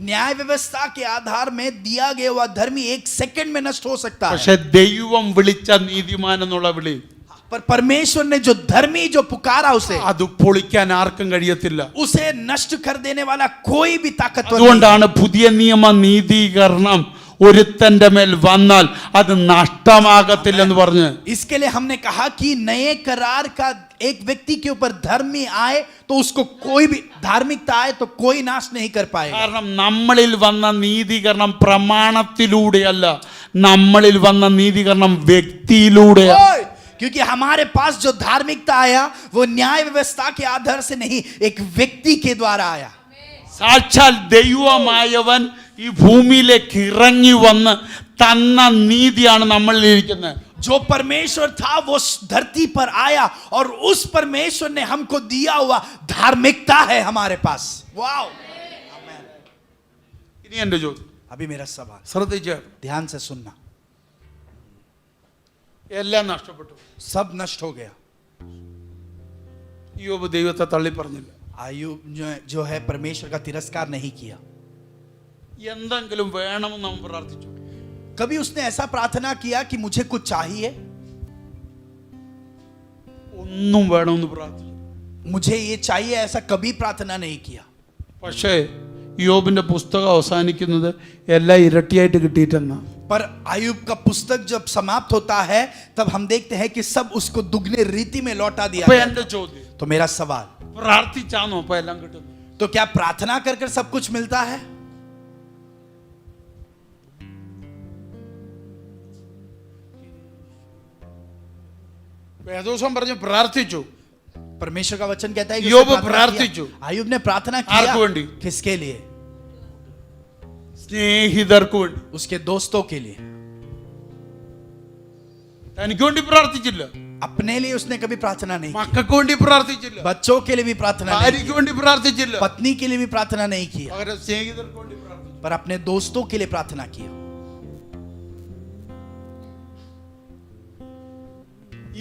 न्याय व्यवस्था के आधार में दिया गया हुआ धर्मी एक सेकंड में नष्ट हो सकता है. പക്ഷെ ദൈവം വിളിച്ച നീതിമാൻ എന്നുള്ള വിളി, पर परमेश्वर ने जो धर्मी जो पुकारा उसे, അത് പൊളിക്കാൻ ആർക്കും കഴിയത്തില്ല. उसे नष्ट कर देने वाला कोई भी ताकतवर नहीं. അതുകൊണ്ടാണ് പുതിയ നിയമ നീതീകരണം ഒരുത്തന്റെ മേൽ വന്നാൽ അത് നഷ്ടമാകത്തില്ലെന്ന് പറഞ്ഞ്. इसके लिए हमने कहा कि नए करार का एक व्यक्ति के ऊपर धर्मी आए तो उसको कोई भी धार्मिकता आए तो कोई नाश नहीं कर पाएगा. കാരണം നമ്മളിൽ വന്ന നീതീകരണം പ്രമാണത്തിലൂടെയല്ല, നമ്മളിൽ വന്ന നീതീകരണം വ്യക്തിയിലൂടെയാണ്. ओए, क्योंकि हमारे पास जो धार्मिकता आया वो न्याय व्यवस्था के आधार से नहीं, एक व्यक्ति के द्वारा आया. സാക്ഷാൽ ദൈവമായവൻ ഈ ഭൂമിയിലേക്ക് ഇറങ്ങി വന്ന് തന്ന നീതിയാണ് നമ്മളിൽ ഇരിക്കുന്നത്. जो परमेश्वर था वो धरती पर आया और उस परमेश्वर ने हमको दिया हुआ धार्मिकता है हमारे पास. वाओ. ഇനി എന്റെ ചോദ്യം अभी मेरा सवाल ശ്രദ്ധിച്ച്, ध्यान से सुनना. എല്ലാം നഷ്ടപ്പെട്ടു. सब नष्ट हो गया. ഇയ്യോബ് ദൈവത്തെ തള്ളി പറഞ്ഞില്ല. आयुब जो है परमेश्वर का तिरस्कार नहीं किया. എന്തെങ്കിലും വേണമെന്ന് അവൻ പ്രാർത്ഥിച്ചു. कभी उसने ऐसा प्रार्थना किया कि मुझे कुछ चाहिए, ഒന്നും വേണമെന്ന് പ്രാർത്ഥിച്ചു. मुझे ये चाहिए, ऐसा कभी प्रार्थना नहीं किया. പക്ഷേ യോബിന്റെ പുസ്തകം അവസാനിക്കുന്നത് എല്ലാം ഇരട്ടിയായിട്ട് കിട്ടിയിട്ടെന്നാ. पर आयुब का पुस्तक जब समाप्त होता है तब हम देखते हैं कि सब उसको दुगने रीति में लौटा दिया അപ്പൊ गया. എന്റെ ചോദ്യം, तो मेरा सवाल, പ്രാർത്ഥിച്ചാന്നോ അപ്പൊ എല്ലാം കിട്ടുന്നു? तो क्या प्रार्थना कर कर सब कुछ मिलता है? വേദോസം പറഞ്ഞു പ്രാർത്ഥിച്ചു. परमेश्वर का वचन कहता है कि యోబు उसने प्रार्थना प्रार्थिച്ചു. किया. आयुब ने प्रार्थना ആർക്ക് किया. വേണ്ടി? किसके लिए? സ്നേഹിതർക്ക് വേണ്ടി. उसके दोस्तों के लिए. തനിക്ക് വേണ്ടി പ്രാർത്ഥിച്ചില്ല, अपने लिए उसने कभी प्रार्थना नहीं की. മക്കൾക്ക് വേണ്ടി പ്രാർത്ഥിച്ചില്ല, बच्चों के लिए भी प्रार्थना नहीं ഭാര്യയ്ക്ക് की. വേണ്ടി പ്രാർത്ഥിച്ചില്ല, पत्नी के लिए भी प्रार्थना नहीं किया, പകരം സ്നേഹിതർക്ക് വേണ്ടി പ്രാർത്ഥിച്ചു. पर अपने दोस्तों के लिए प्रार्थना किया.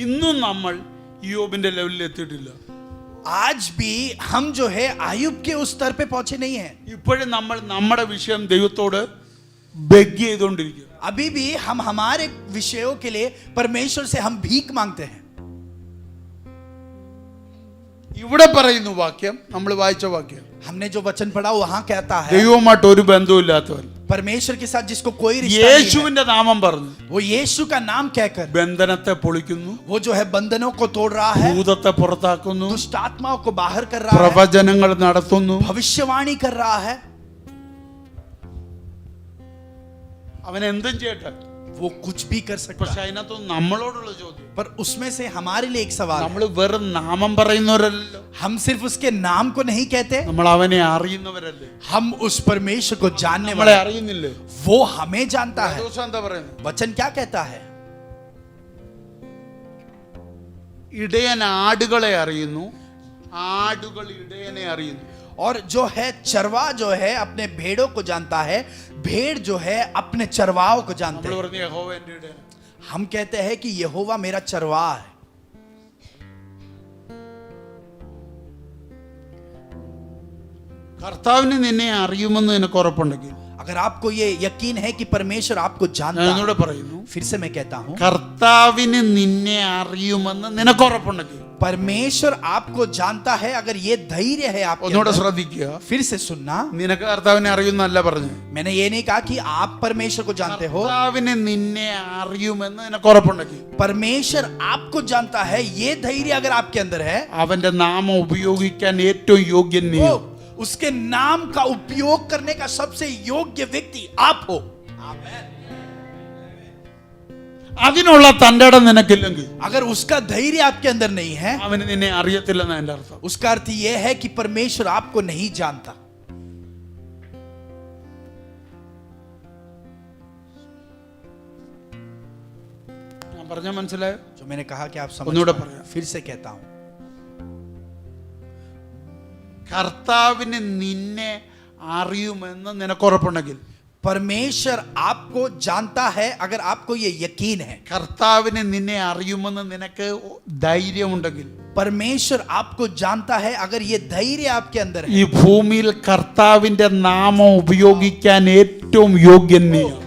ഇന്നും നമ്മൾ യോബിന്റെ ലെവലിൽ എത്തിയിട്ടില്ല. आज भी हम जो है आयुब के उस स्तर पे पहुंचे नहीं हैं. ഇപ്പോഴും നമ്മൾ നമ്മുടെ വിഷയം ദൈവത്തോട് ബെഗ് ചെയ്തുകൊണ്ടിരിക്കുക. अभी भी हम हमारे विषयों के लिए परमेश्वर से हम भीख मांगते हैं. ഇവിടെ പറയുന്നു വാക്യം, നമ്മൾ വായിച്ച വാക്യം, हमने जो वचन पढ़ा वहां कहता है ദൈവവുമായിട്ട് ഒരു ബന്ധവുമില്ലാത്തവൻ परमेश्वर के साथ जिसको कोई रिश्ता नहीं है, യേശുവിന്റെ നാമം പറഞ്ഞു वो यीशु का नाम कहकर ബന്ധനത്തെ പൊളിക്കുന്നു, वो जो है बंधनों को तोड़ रहा है, ഭൂതത്തെ പുറത്താക്കുന്നു, दुष्ट आत्माओं को बाहर कर रहा है, പ്രവചനങ്ങൾ നടത്തുന്നു. भविष्यवाणी कर रहा है. അവൻ എന്തും ചെയ്യട്ടെ, वो कुछ भी कर सकता പക്ഷെ है. അതിനകത്ത് നമ്മളോടുള്ള ചോദ്യം, पर उसमें से हमारे लिए एक सवाल है. നമ്മൾ വെറും നാമം പറയുന്നവരല്ലോ, हम सिर्फ उसके नाम को नहीं कहते, നമ്മൾ അവനെ അറിയുന്നവരല്ലേ. हम उस परमेश्वर को जानने നമ്മളെ वाले, അറിയുന്നില്ലേ? वो हमें जानता है. ദിവസം എന്താ പറയുന്നത്? वचन क्या कहता है? ഇടയൻ ആടുകളെ അറിയുന്നു, ആടുകൾ ഇടയനെ അറിയുന്നു. और जो है चरवा जो है अपने भेड़ों को जानता है, भेड़ जो है अपने चरवाओं को जानते നമ്മൾ हैं. പറഞ്ഞു യഹോവ എൻ്റെ ഇടയൻ. हम कहते हैं कि यहोवा मेरा चरवा है. കർത്താവിന് നിന്നെ അറിയുമെന്ന് നിനക്ക് ഉറപ്പുണ്ടെങ്കിൽ, अगर आपको ये यकीन है कि परमेश्वर आपको ഞാൻ जानता है, എന്നോട് പറയുന്നു, फिर से मैं कहता हूं, കർത്താവിന് നിന്നെ അറിയുമെന്ന് നിനക്ക് ഉറപ്പുണ്ടെങ്കിൽ, परमेश्वर आपको जानता है, अगर ये धैर्य है आपके ഒന്നുകൂടെ अंदर, ശ്രദ്ധിക്കുക, फिर से सुनना, നിനക്ക് കർത്താവിനെ അറിയുന്നല്ല പറഞ്ഞു, मैंने ये नहीं कहा कि आप परमेश्वर को जानते हो, കർത്താവിന് നിന്നെ അറിയുമെന്ന് നിനക്ക് ഉറപ്പുണ്ടെങ്കിൽ, परमेश्वर आपको जानता है, ये धैर्य अगर आपके अंदर है, അവന്റെ നാമം ഉപയോഗിക്കാൻ ഏറ്റവും യോഗ്യൻ നീ. वो उसके नाम का उपयोग करने का सबसे योग्य व्यक्ति आप हो. आमीन. അതിനുള്ള തന്റെ ഇടം നിനക്കില്ലെങ്കിൽ अगर उसका धैर्य आपके अंदर नहीं है, അവന് നിന്നെ അറിയത്തില്ലെന്ന് എന്റെ അർത്ഥം. उसका अर्थ यह है कि परमेश्वर आपको नहीं जानता. ഞാൻ പറഞ്ഞ മനസ്സിലായോ? जो मैंने कहा कि आप समझ ഒന്നുകൂടെ पाए. പറയാം. फिर से कहता हूं, കർത്താവിന് നിന്നെ അറിയുമെന്ന് നിനക്ക് ഉറപ്പുണ്ടെങ്കിൽ, परमेश्वर आपको जानता है, अगर आपको ये यकीन है, കർത്താവിന് നിന്നെ അറിയുമെന്ന് നിനക്ക് ധൈര്യമുണ്ടെങ്കിൽ, परमेश्वर आपको जानता है, अगर ये धैर्य आपके अंदर है, ഈ ഭൂമിയിൽ കർത്താവിന്റെ നാമം ഉപയോഗിക്കാൻ ഏറ്റവും യോഗ്യൻ നീയാണ്.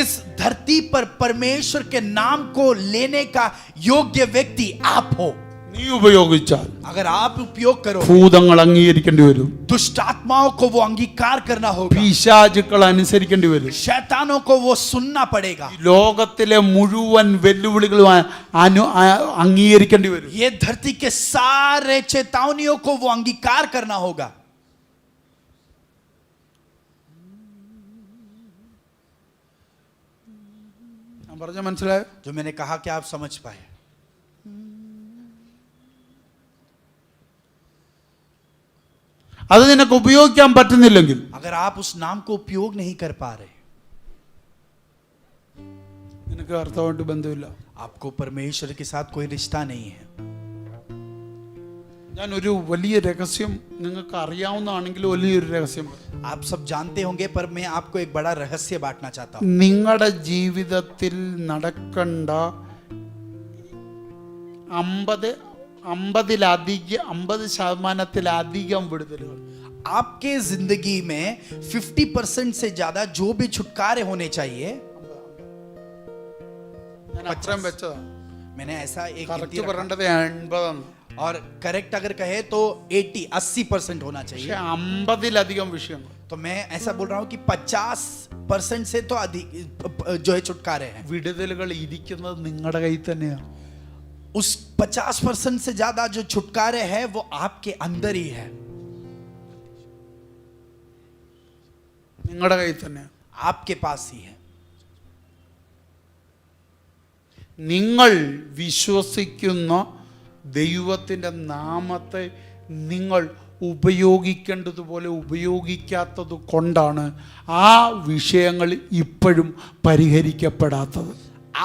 इस धरती पर परमेश्वर के नाम को लेने का योग्य व्यक्ति आप हो. നീ ഉപയോഗിച്ചാൽ अगर आप उपयोग करो, ഭൂതങ്ങൾ അംഗീകരിക്കേണ്ടി വരും, दुष्ट आत्माओं को वो अंगीकार करना होगा, പിശാചുക്കൾ അനുസരിക്കേണ്ടി വരും, शैतानों को वो सुनना पड़ेगा, ലോകത്തിലെ മുഴുവൻ വെല്ലുവിളികളും അംഗീകരിക്കേണ്ടി വരും. ये धरती के सारे चेतावनियों को वो अंगीकार करना होगा. ഞാൻ പറഞ്ഞ മനസ്സിലായോ? जो मैंने कहा कि आप समझ पाए. അത് നിനക്ക് ഉപയോഗിക്കാൻ പറ്റുന്നില്ലെങ്കിൽ, अगर आप उस नाम को उपयोग नहीं कर पा रहे, നിനക്ക് കർത്താവായിട്ട് ബന്ധമില്ല. आपको परमेश्वर के साथ कोई रिश्ता नहीं है. ഞാൻ ഒരു വലിയ രഹസ്യം നിങ്ങൾക്ക് അറിയാവുന്നതാണെങ്കിൽ വലിയൊരു രഹസ്യം പറയാം. आप सब जानते होंगे, पर मैं आपको एक बड़ा रहस्य बांटना चाहता हूं. നിങ്ങളുടെ ജീവിതത്തിൽ നടക്കേണ്ട 50% വിടുതലുകൾ, आपके जिंदगी में 50% से ज्यादा जो भी छुटकारे होने चाहिए, ഞാൻ അത്രയും വെച്ചതാ. मैंने ऐसा एक കറക്റ്റ് गिनती रखा. പറയേണ്ടത് 80 और करेक्ट अगर कहे तो 80% होना പക്ഷെ चाहिए. 50-ലധികം വിഷയങ്ങൾ तो मैं ऐसा बोल रहा हूं कि 50% से तो अधिक जो है छुटकारे हैं. വിടുതലുകൾ ഇരിക്കുന്നത് നിങ്ങളുടെ കയ്യിൽ തന്നെയാണ്. उस 50% से ज्यादा जो छुटकारे हैं वो आपके अंदर ही है, നിങ്ങളുടെ കയ്യിൽ തന്നെയാണ്. आपके पास ही है. നിങ്ങൾ വിശ്വസിക്കുന്ന ദൈവത്തിൻ്റെ നാമത്തെ നിങ്ങൾ ഉപയോഗിക്കേണ്ടതുപോലെ ഉപയോഗിക്കാത്തത് കൊണ്ടാണ് ആ വിഷയങ്ങൾ ഇപ്പോഴും പരിഹരിക്കപ്പെടാത്തത്.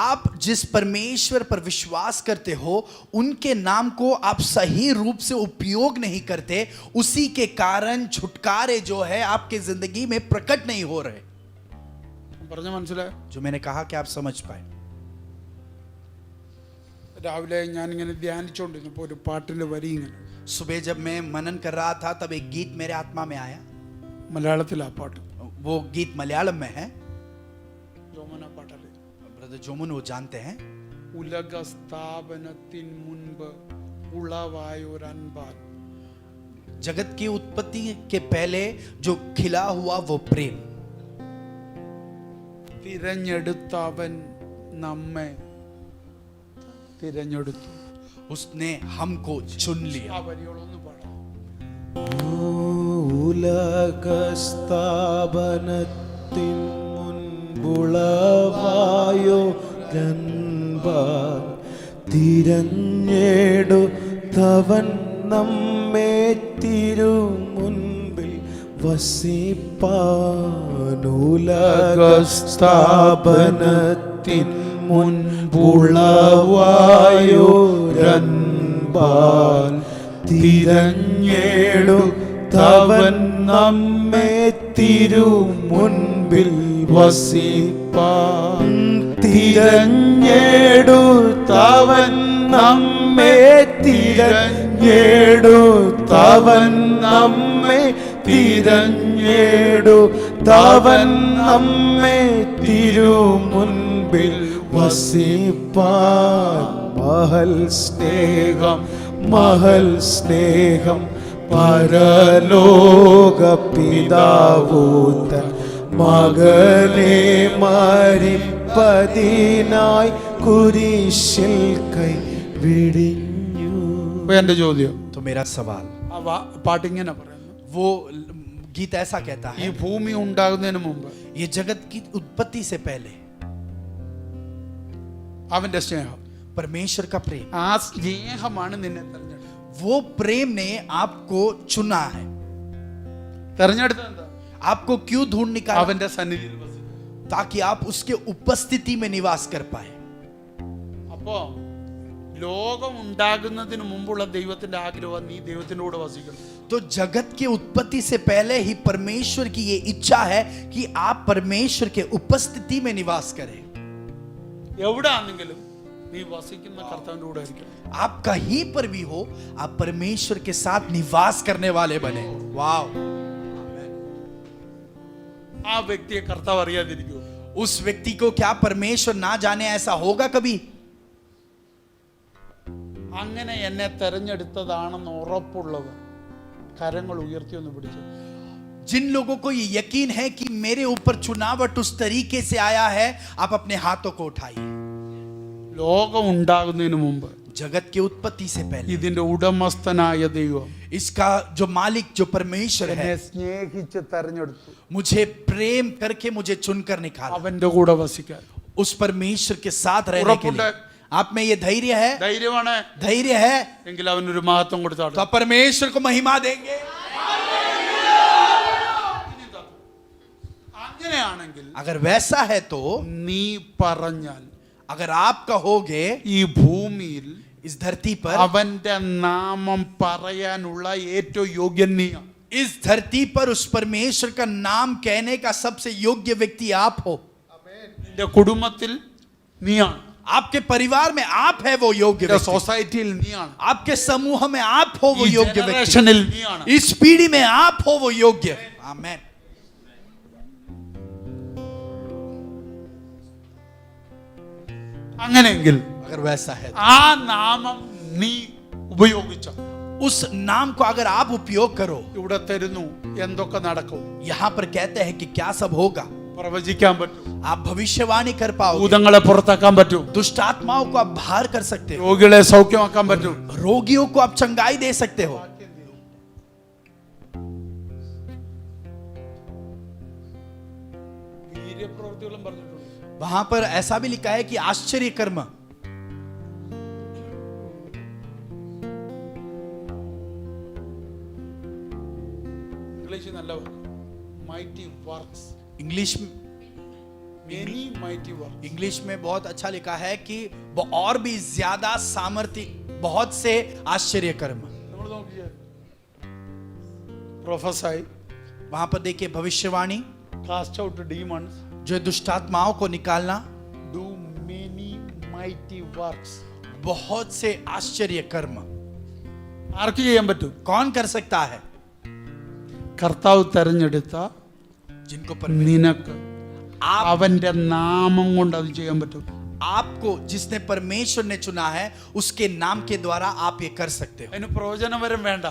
आप जिस परमेश्वर पर विश्वास करते हो, उनके नाम को आप सही रूप से उपयोग नहीं करते, उसी के कारण छुटकारे जो है आपके जिंदगी में प्रकट नहीं हो रहे. പറഞ്ഞ മനസ്സിലായോ? जो मैंने कहा कि आप समझ पाए. രാവിലെ ഞാനിങ്ങനെ ധ്യാനിച്ചുകൊണ്ടിരുന്നപ്പോൾ ഒരു പാട്ടിൽ വരി ഇങ്ങനെ, सुबह जब मैं मनन कर रहा था तब एक गीत मेरे आत्मा में आया. മലയാളത്തിൽ ആ പാട്ട്, वो गीत मलयालम में है. ജോമന പാട്ടല്ലേ, ब्रदर जोमुन वो जानते हैं. ഉലക സ്ഥാപനത്തിൻ മുൻപ് ഉളവായൊരൻപാൽ जगत की उत्पत्ति के पहले जो खिला हुआ वो प्रेम, തിരഞ്ഞെടുത്തവൻ നമ്മെ തിരഞ്ഞെടുത്തു. उसने हमको चुन लिया. ആ വരികളൊന്ന് പാടാം. ഉലകസ്ഥാപനത്തിൻ മുൻപുളവായോ രൻപാൻ തിരഞ്ഞെടുത്തവൻ നമ്മെ തിരുമുൻപിൽ വസിപ്പാൻ. ഉലകസ്ഥാപനത്തിൻ മുൻപുളവായോ രൻപാൻ തിരഞ്ഞെടുത്തവൻ നമ്മെ തിരുമുൻപിൽ വസിപ്പാൻ. തിരഞ്ഞെടുത്തവൻ നമ്മെ തിരഞ്ഞെടുത്തവൻ നമ്മെ തിരഞ്ഞെടുത്തവൻ നമ്മെ തിരുമുൻപിൽ വസിപ്പാൻ. മഹൽ സ്നേഹം മഹൽ സ്നേഹം പരലോക പിതാവൂതൻ മകനെ മരിപ്പതിനായി കുരിശിൽ കൈ വിടിഞ്ഞു. അപ്പൊ എന്റെ ചോദ്യം, तो मेरा सवाल, ആ പാട്ടിങ്ങനെ പറയുന്നു, वो गीत ऐसा कहता ഈ है, ഭൂമി ഉണ്ടാകുന്നതിന് മുമ്പ് ये जगत की उत्पत्ति से पहले അവന്റെ സ്നേഹം, परमेश्वर का प्रेम, ആ സ്നേഹമാണ് നിന്നെ തെരഞ്ഞെടുത്തത്. वो प्रेम ने आपको चुना है. തെരഞ്ഞെടുത്തത് എന്താ? आपको क्यों ढूंढ निकाला? അവന്റെ സന്നിധിയിൽ വസിക്കാൻ. ताकि आप उसके उपस्थिति में निवास कर पाए. അപ്പോ ലോകം ഉണ്ടാകുന്നതിന് മുമ്പുള്ള ദൈവത്തിന്റെ ആഗ്രഹം നീ ദൈവത്തിന്റെ കൂടെ വസിക്കണം. तो जगत के उत्पत्ति से पहले ही परमेश्वर की ये इच्छा है कि आप परमेश्वर के उपस्थिति में निवास करें. എവിടാണെങ്കിലും നീ വസിക്കുന്ന കർത്താവിന്റെ കൂടെ ആയിരിക്കണം. आप कहीं पर भी हो, आप परमेश्वर के साथ निवास करने वाले बने. वाव. ആ വ്യക്തിയെ കർത്താവ് അറിയാതിരിക്കുമോ? उस व्यक्ति को क्या परमेश्वर ना जाने? ऐसा होगा कभी? അങ്ങനെ എന്നെ തെരഞ്ഞെടുത്തതാണെന്ന് ഉറപ്പുള്ളവർ കരങ്ങൾ ഉയർത്തി ഒന്ന് പിടിച്ചു. जिन लोगों को ये यकीन है कि मेरे ऊपर चुनावट उस तरीके से आया है, आप अपने हाथों को उठाइए. ലോകം ഉണ്ടാകുന്നതിന് മുമ്പ് जगत की उत्पत्ति से पहले ഇതിന്റെ ഉടമസ്ഥനായ ദൈവം इसका जो मालिक, जो परमेश्वर എന്നെ है, സ്നേഹിച്ച് തെരഞ്ഞെടുത്തു मुझे प्रेम करके मुझे चुनकर निकाला. അവന്റെ കൂടെ വസിക്കാൻ. उस परमेश्वर के साथ रहने के उरपुंड लिए आप में ये धैर्य है, ധൈര്യമാണ് धैर्य है, എങ്കിൽ അവനൊരു മഹത്വം കൊടുത്താട്ടെ. तो आप परमेश्वर को महिमा देंगे. അങ്ങനെയാണെങ്കിൽ अगर वैसा है तो നീ പറഞ്ഞാൽ अगर आप कहोगे ഈ ഭൂമിയിൽ इस धरती पर, അവന്റെ നാമം പറയാനുള്ള ഏറ്റവും യോഗ്യൻ നീയാണ്. इस धरती पर उस परमेश्वर का नाम कहने का सबसे योग्य व्यक्ति आप हो. നിന്റെ കുടുംബത്തിൽ നീയാണ്, आपके परिवार में आप है वो योग्य നിന്റെ व्यक्ति. സൊസൈറ്റിയിൽ നീയാണ്, आपके समूह में आप हो वो ഈ योग्य व्यक्ति. ജനറേഷനിൽ നീയാണ്. इस पीढ़ी में आप हो वो योग्य. आमेन. അങ്ങനെയെങ്കിൽ अगर वैसा है ആ നാമം നീ ഉപയോഗിച്ച उस नाम को अगर आप उपयोग करो, ഇവിടെ തരുന്നു എന്തൊക്കെ നടക്കും, यहाँ पर कहते हैं कि क्या सब होगा. പ്രവചിക്കാൻ പറ്റും, आप भविष्यवाणी कर पाओगे, ഭൂതങ്ങളെ പുറത്താക്കാൻ പറ്റും, दुष्ट आत्माओं को आप बाहर कर सकते हो, രോഗികളെ സൗഖ്യമാക്കാൻ പറ്റും. रोगियों को आप चंगाई दे सकते हो. വീര്യപ്രവൃത്തികളും പറഞ്ഞിട്ടുണ്ട്. वहां पर ऐसा भी लिखा है कि आश्चर्य कर्म. ഇംഗ്ലീഷ് നല്ല mighty works, English many mighty works. English में बहुत अच्छा लिखा है कि वो और भी ज्यादा सामर्थ्य, बहुत से आश्चर्य कर्म. നമ്മൾ നോക്കിയേ, പ്രൊഫസൈ, वहां पर देखिए भविष्यवाणी, കാസ്റ്റ് ഔട്ട് ഡീമൺസ്, जो दुष्ट आत्माओं को निकालना, ഡു മെനി മൈറ്റി വർക്ക്സ്. बहुत से आश्चर्य कर्म. ആർക്ക് ചെയ്യാൻ പറ്റും? कौन कर सकता है? കർത്താവ് തെരഞ്ഞെടുത്ത जिनको നിനക്ക് आप, അവന്റെ നാമം കൊണ്ട് അത് ചെയ്യാൻ പറ്റും. आपको जिसने परमेश्वर ने चुना है, उसके नाम के द्वारा आप ये कर सकते हो. അതിന് പ്രവചനപരം വേണ്ട,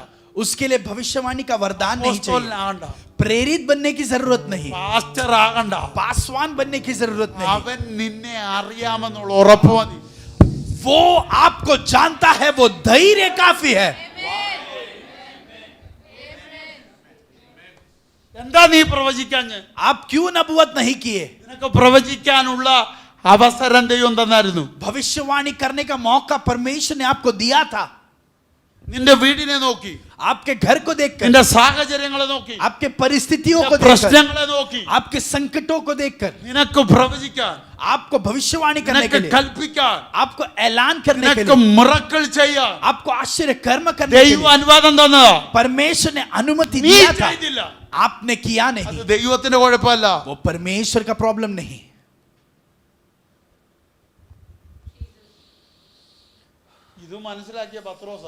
उसके लिए भविष्यवाणी का वरदान नहीं चाहिए, അപ്പോസ്തലനാകണ്ട, प्रेरित बनने की जरूरत नहीं, പാസ്റ്റർ ആകണ്ട. पासवान बनने की जरूरत नहीं। അവൻ നിന്നെ അറിയാമെന്നുള്ള ഉറപ്പ് മതി. वो आपको जानता है, वो धैर्य काफी है। എന്താ നീ പ്രവചിക്കാഞ്ഞ്? आप क्यों नबूवत नहीं किए? നിനക്ക് പ്രവചിക്കാനുള്ള അവസരം ദൈവം തന്നായിരുന്നു. भविष्यवाणी करने का मौका परमेश्वर ने आपको दिया था। നിന്റെ വീടിനെ നോക്കി, आपके घर को देखकर, നിന്റെ സാഹചര്യങ്ങളെ നോക്കി, आपके परिस्थितियों को നിന്റെ देखकर, പ്രശ്നങ്ങളെ നോക്കി आपके संकटों को देखकर, നിനക്ക് പ്രവചിക്കാൻ, आपको भविष्यवाणी करने के നിനക്ക് लिए, കൽപ്പിക്കാൻ, आपको ऐलान करने के നിനക്ക് लिए, മിറക്കിൾ ചെയ്യാൻ आपको आश्चर्य कर्म करने के ദൈവം लिए അനുവാദം തന്നതാ. परमेश्वर ने अनुमति നീ दिया था, ചെയ്തില്ല. आपने किया അത് नहीं। ദൈവത്തിന്റെ കുഴപ്പമല്ല. वो परमेश्वर का प्रॉब्लम नहीं। ഇത് മനസ്സിലാക്കിയ പത്രോസ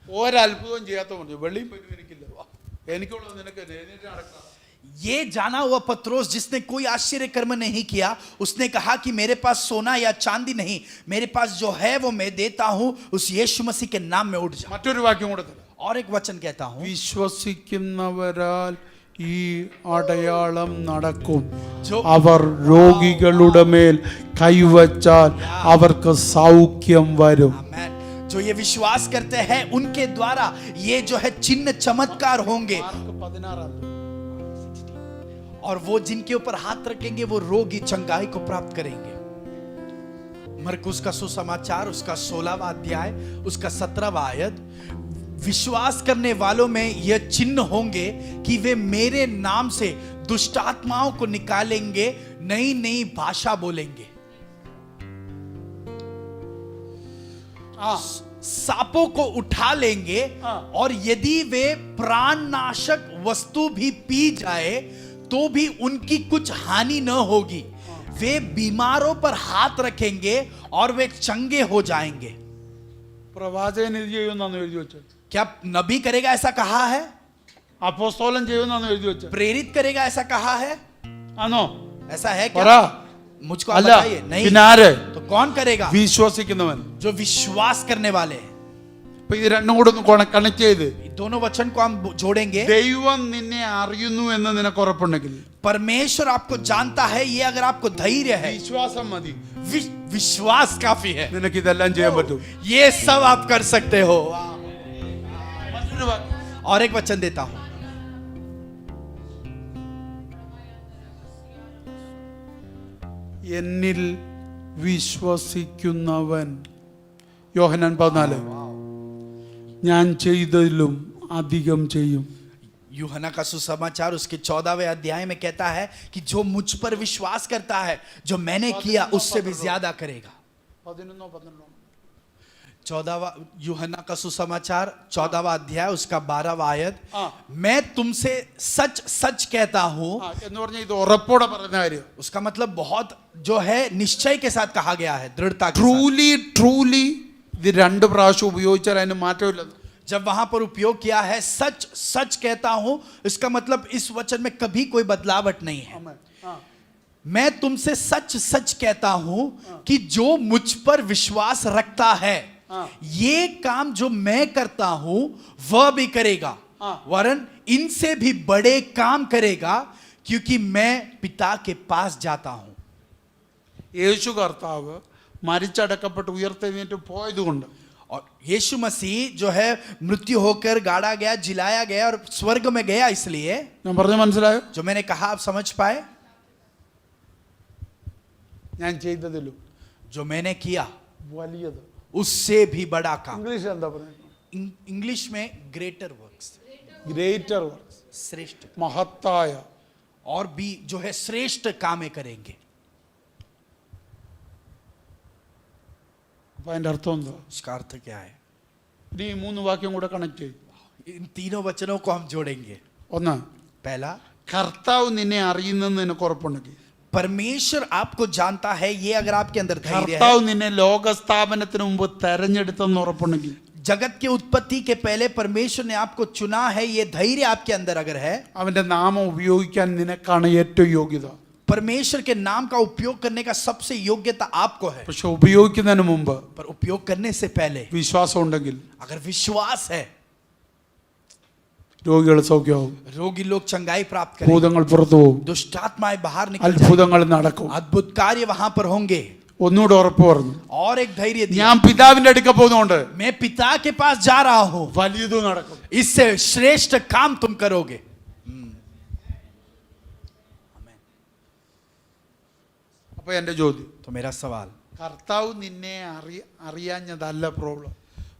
ഒരത്ഭുതവും ചെയ്യാത്തതുകൊണ്ട് വെളിയും പോയി എനിക്കില്ല, എനിക്കുള്ളത് നിനക്ക് എഴുന്നേറ്റ് നടക്കാം. ये जाना हुआ पत्रोस, जिसने कोई आश्चर्य कर्म नहीं किया, उसने कहा कि मेरे पास सोना या चांदी नहीं, मेरे पास जो है वो मैं देता हूं, उस यीशु मसीह के नाम में उठ जा। മറ്റൊരു വാക്യം കൂടെ തരാം. और एक वचन कहता हूं, വിശ്വസിക്കുന്നവരാൽ ഈ അടയാളം നടക്കും. जो അവർ രോഗികളുടെ മേൽ കൈവച്ചാൽ അവർക്ക് സൗഖ്യം വരും. आमेन। जो ये विश्वास करते हैं उनके द्वारा ये जो है चिन्ह चमत्कार होंगे, और वो जिनके ऊपर हाथ रखेंगे वो रोगी चंगाई को प्राप्त करेंगे। मरकुस का सुसमाचार उसका 16वां अध्याय उसका 17वां आयत, विश्वास करने वालों में यह चिन्ह होंगे कि वे मेरे नाम से दुष्ट आत्माओं को निकालेंगे, नई नई भाषा बोलेंगे, सांपों को उठा लेंगे, और यदि वे प्राणनाशक वस्तु भी पी जाए तो भी उनकी कुछ हानि न होगी, वे बीमारों पर हाथ रखेंगे और वे चंगे हो जाएंगे। പ്രവാചകൻ ഇത് ചെയ്യുമെന്നാണ് എഴുതി വെച്ചത്. क्या नबी करेगा ऐसा कहा है? അപ്പോസ്തലൻ ചെയ്യുമെന്നാണ് എഴുതി വെച്ചത്. प्रेरित करेगा ऐसा कहा है? ആണോ? ऐसा है പറ. क्या? मुझको आप അല്ല, बताइए। नहीं പിന്നെ ആര്? तो कौन करेगा? വിശ്വസിക്കുന്നവൻ. जो विश्वास करने वाले हैं। അപ്പൊ ഇത് രണ്ടും കൂടെ ഒന്ന് കണക്ട് ചെയ്ത്, दोनों वचन को हम जोड़ेंगे। ദൈവം നിന്നെ അറിയുന്നു എന്ന് നിനക്ക് ഉറപ്പുണ്ടെങ്കിൽ, परमेश्वर आपको जानता है, ये अगर आपको धैर्य है, വിശ്വാസം മതി, विश्वास काफी है, നിനക്ക് ഇതെല്ലാം ചെയ്യാൻ പറ്റും. ये सब आप कर सकते हो। മറ്റൊരു വാക്യം. और एक वचन देता हूं, എന്നിൽ വിശ്വസിക്കുന്നവൻ, യോഹന്നാൻ 14, ഞാൻ ചെയ്തതിലും അധികം ചെയ്യും. यूहन्ना का सुसमाचार उसके 14वें अध्याय में कहता है कि जो मुझ पर विश्वास करता है, जो मैंने किया उससे भी ज्यादा करेगा। 14वां यूहन्ना का सुसमाचार 14वां अध्याय उसका 12वां आयत, मैं तुमसे सच सच कहता हूं, എന്ന് പറഞ്ഞ ഇത് ഉറപ്പോടെ പറയുന്ന കാര്യം. उसका मतलब बहुत जो है निश्चय के साथ कहा गया है, दृढ़ता के साथ। ട്രൂലി ട്രൂലി ഇത് രണ്ട് പ്രാവശ്യം ഉപയോഗിച്ചാൽ അതിന് മാറ്റമില്ല. जब वहां पर उपयोग किया है सच सच कहता हूं, इसका मतलब इस वचन में कभी कोई बदलावट नहीं है। मैं तुमसे सच सच कहता हूं कि जो मुझ पर विश्वास रखता है, ये काम जो मैं करता हूं वह भी करेगा, वरन इनसे भी बड़े काम करेगा, क्योंकि मैं पिता के पास जाता हूं। യേശു കർത്താവ് മരിച്ചടക്കപ്പെട്ട് ഉയർത്തെഴുന്നേറ്റ് പോയതുകൊണ്ട്, और यीशु मसीह जो है मृत्यु होकर गाड़ा गया, जिलाया गया और स्वर्ग में गया, इसलिए ഞാൻ പറഞ്ഞ മനസ്സിലായോ? जो मैंने कहा आप समझ पाए? ഞാൻ ചെയ്തതിലും जो मैंने किया വലിയത്. उससे भी बड़ा काम। ഇംഗ്ലീഷ് എന്താ പറയുന്നത്? इंग्लिश में ग्रेटर वर्क्स, ഗ്രേറ്റർ വർക്ക്സ്, श्रेष्ठ, മഹത്തായ. और भी जो है श्रेष्ठ कामें करेंगे। അപ്പൊ അതിന്റെ അർത്ഥം എന്താ? इसका अर्थ क्या है? ഇനി ഈ മൂന്ന് വാക്യം കൂടെ കണക്ട് ചെയ്യും. इन तीनों वचनों को हम जोड़ेंगे। ഒന്ന്, पहला, കർത്താവ് നിന്നെ അറിയുന്നെന്ന് നിനക്ക് ഉറപ്പുണ്ടെങ്കിൽ, परमेश्वर आपको जानता है, ये अगर आपके अंदर धैर्य है, കർത്താവ് നിന്നെ ലോകസ്ഥാപനത്തിന് മുമ്പ് തെരഞ്ഞെടുത്തെന്ന് ഉറപ്പുണ്ടെങ്കിൽ, जगत के उत्पत्ति के पहले परमेश्वर ने आपको चुना है, ये धैर्य आपके अंदर अगर है, അവന്റെ നാമം ഉപയോഗിക്കാൻ നിനക്കാണ് ഏറ്റവും യോഗ്യത. परमेश्वर के नाम का उपयोग करने का सबसे योग्यता आपको है। പക്ഷെ ഉപയോഗിക്കുന്നതിന് മുമ്പ് पर उपयोग करने से पहले വിശ്വാസം ഉണ്ടെങ്കിൽ, अगर विश्वास है, രോഗികൾ സൗഖ്യമാകും, रोगी लोग चंगाई प्राप्त करेंगे, ഭൂതങ്ങൾ പുറത്തു പോകും, दुष्टात्माएं बाहर निकल जाएंगी, അത്ഭുതങ്ങൾ നടക്കും. अद्भुत कार्य वहां पर होंगे. ഒന്നുകൂടെ ഉറപ്പ് പറഞ്ഞു, और एक धैर्य दिया, ഞാൻ പിതാവിന്റെ അടുക്ക പോകുന്നുണ്ട് मैं पिता के पास जा रहा हूं, വലിയത് നടക്കും. इससे श्रेष्ठ काम तुम करोगे. അപ്പൊ എന്റെ ചോദ്യം, तो मेरा सवाल, കർത്താവ് നിന്നെ അറിയാഞ്ഞതല്ല പ്രോബ്ലം.